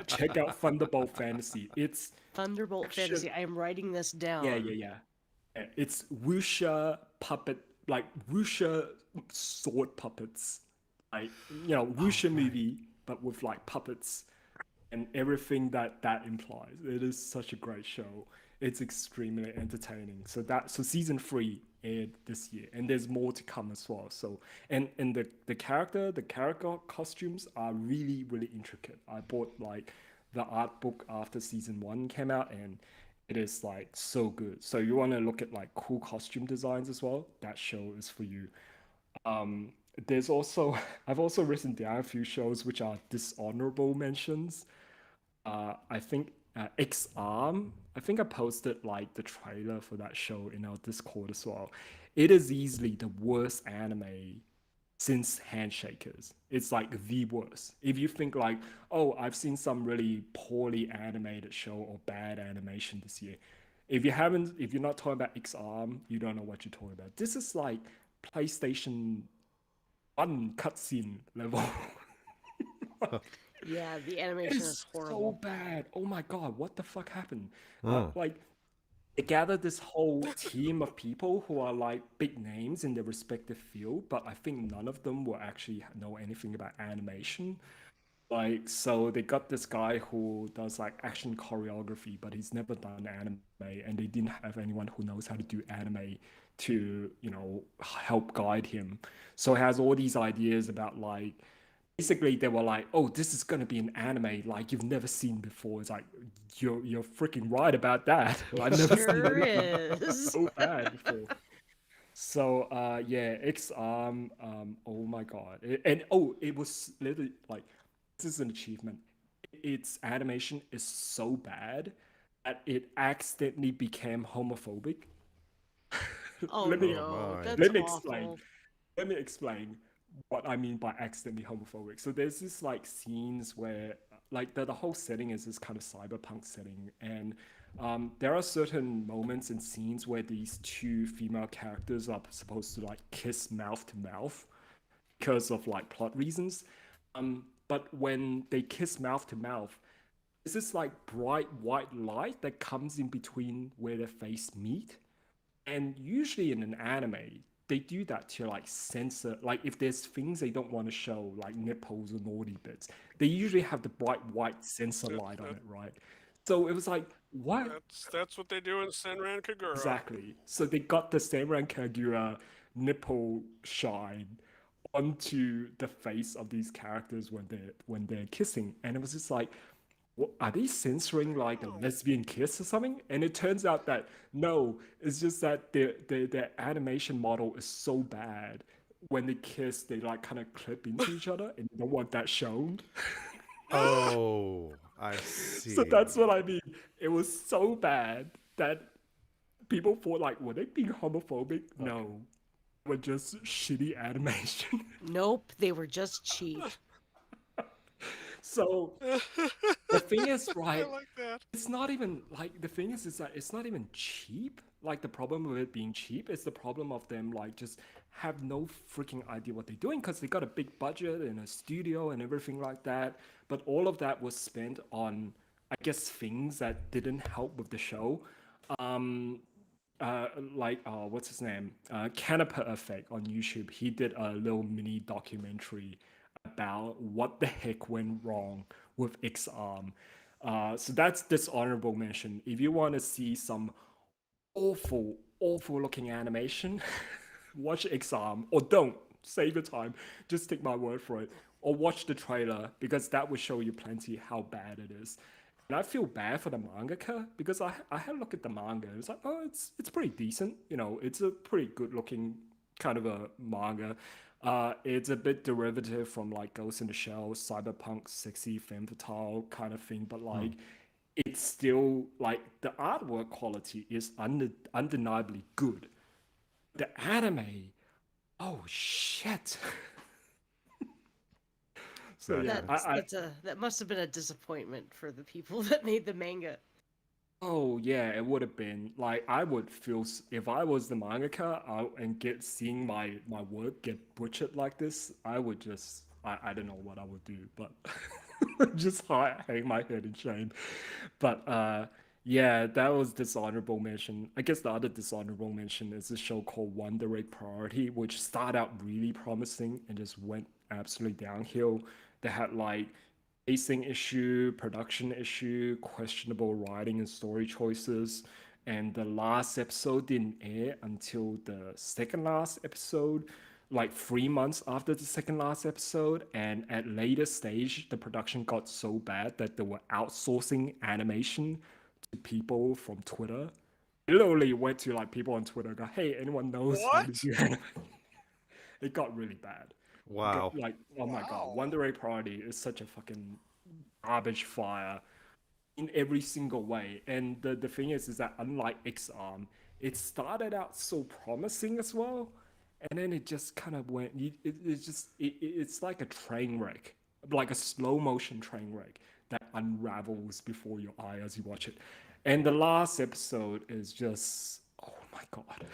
check out Thunderbolt Fantasy. It's Thunderbolt action. Fantasy. I am writing this down. Yeah. It's wuxia puppet, like wuxia sword puppets, like wuxia movie, but with like puppets and everything that implies. It is such a great show. It's extremely entertaining. So season 3 aired this year, and there's more to come as well. So, and the character costumes are really really intricate. I bought like the art book after season 1 came out, and it is like so good. So you want to look at like cool costume designs as well, that show is for you. um there's also I've also written down a few shows which are dishonorable mentions. I think X Arm. I think I posted like the trailer for that show in our Discord as well. It is easily the worst anime since Handshakers. It's like the worst. If you think like, oh, I've seen some really poorly animated show or bad animation this year. If you're not talking about X Arm, you don't know what you're talking about. This is like PlayStation 1 cutscene level. Yeah, the animation is It's so horrible. bad. Oh my god, what the fuck happened? Oh. Like they gathered this whole team of people who are like big names in their respective field, but I think none of them will actually know anything about animation. Like, so they got this guy who does like action choreography, but he's never done anime, and they didn't have anyone who knows how to do anime to, help guide him. So he has all these ideas about like basically they were like, "Oh, this is gonna be an anime like you've never seen before." It's like you're freaking right about that. It I've never seen sure anything is. so bad before. So yeah, X oh my god. And oh, it was literally like this is an achievement. Its animation is so bad that it accidentally became homophobic. Oh let me Oh no, my. that's let me explain. awful. Let me explain what I mean by accidentally homophobic. So there's this like scenes where like the whole setting is this kind of cyberpunk setting, and there are certain moments and scenes where these two female characters are supposed to like kiss mouth to mouth because of like plot reasons. But when they kiss mouth to mouth, there's this like bright white light that comes in between where their face meet, and usually in an anime, they do that to like censor, like if there's things they don't want to show, like nipples or naughty bits, they usually have the bright white censor That, light on that it, right? So it was like, what that's what they do in Senran Kagura. exactly? So they got the Senran Kagura nipple shine onto the face of these characters when they're kissing, and it was just like, what, are they censoring like a Oh, lesbian kiss or something? And it turns out that no, it's just that their animation model is so bad. When they kiss, they like kind of clip into each other, and you don't want that shown. Oh, I So see. that's what I mean. It was so bad that people thought like, were they being homophobic? Okay. No, it was just shitty animation. Nope, they were just cheap. So the thing is, I right? like that. It's not even like the thing is that it's not even cheap. Like the problem with it being cheap is the problem of them like just have no freaking idea what they're doing because they got a big budget and a studio and everything like that. But all of that was spent on, I guess, things that didn't help with the show. Um, like what's his name? Caniper Effect on YouTube. He did a little mini documentary about what the heck went wrong with X-Arm. So that's dishonorable mention. If you want to see some awful looking animation, watch X-Arm or don't. Save your time. Just take my word for it. Or watch the trailer because that will show you plenty how bad it is. And I feel bad for the mangaka because I had a look at the manga. It's like, oh, it's pretty decent. It's a pretty good looking kind of a manga. It's a bit derivative from like Ghost in the Shell, cyberpunk, sexy, femme fatale kind of thing, but like it's still like the artwork quality is undeniably good. The anime, oh shit. So yeah, Gotcha. That must have been a disappointment for the people that made the manga. oh yeah, it would have been like I would feel if I was the mangaka and seeing my work get butchered like this, I would just I don't know what I would do, but just hang my head in shame. But yeah, that was dishonorable mention. I guess the other dishonorable mention is a show called One Direct Priority, which started out really promising and just went absolutely downhill. They had like pacing issue, production issue, questionable writing and story choices. and the last episode didn't air until the second last episode, like 3 months after the second last episode. And at later stage, the production got so bad that they were outsourcing animation to people from Twitter. Literally went to like people on Twitter, go, "Hey, anyone knows how to What? do anime?" It got really bad. Wow. Like, oh my god, Wow. Wonder Egg Priority is such a fucking garbage fire in every single way. And the thing is that unlike X-Arm, it started out so promising as well, and then it just kind of went. It's like a train wreck, like a slow motion train wreck that unravels before your eye as you watch it. And the last episode is just, oh my god.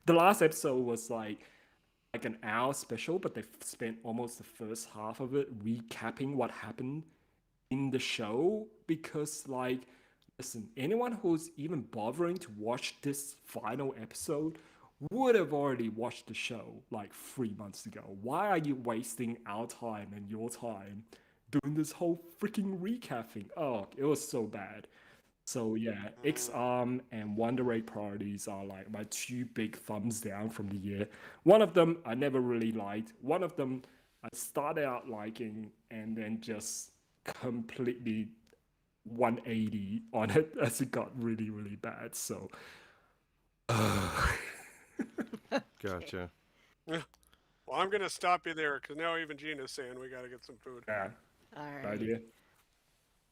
The last episode was like an hour special, but they spent almost the first half of it recapping what happened in the show. Because, like, listen, anyone who's even bothering to watch this final episode would have already watched the show like 3 months ago. Why are you wasting our time and your time doing this whole freaking recap thing? Oh, it was so bad. So yeah, X-Arm and Wonder Egg Priorities are like my two big thumbs down from the year. One of them I never really liked. One of them I started out liking and then just completely 180 on it as it got really, really bad. So Gotcha. Well, I'm gonna stop you there because now even Gina's saying we gotta get some food. yeah, All good right. idea.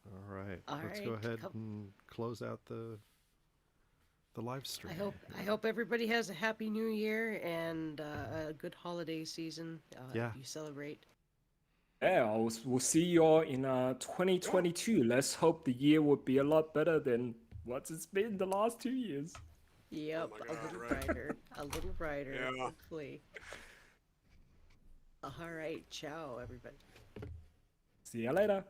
All right. All Let's go right, ahead come- and close out the live stream. I hope everybody has a happy new year and a good holiday season. Yeah. You celebrate. Yeah, we'll see you all in 2022. Let's hope the year will be a lot better than what it's been the last 2 years. Yep, my a God, little right. brighter, a little brighter, Yeah. hopefully. All right, ciao, everybody. See you later.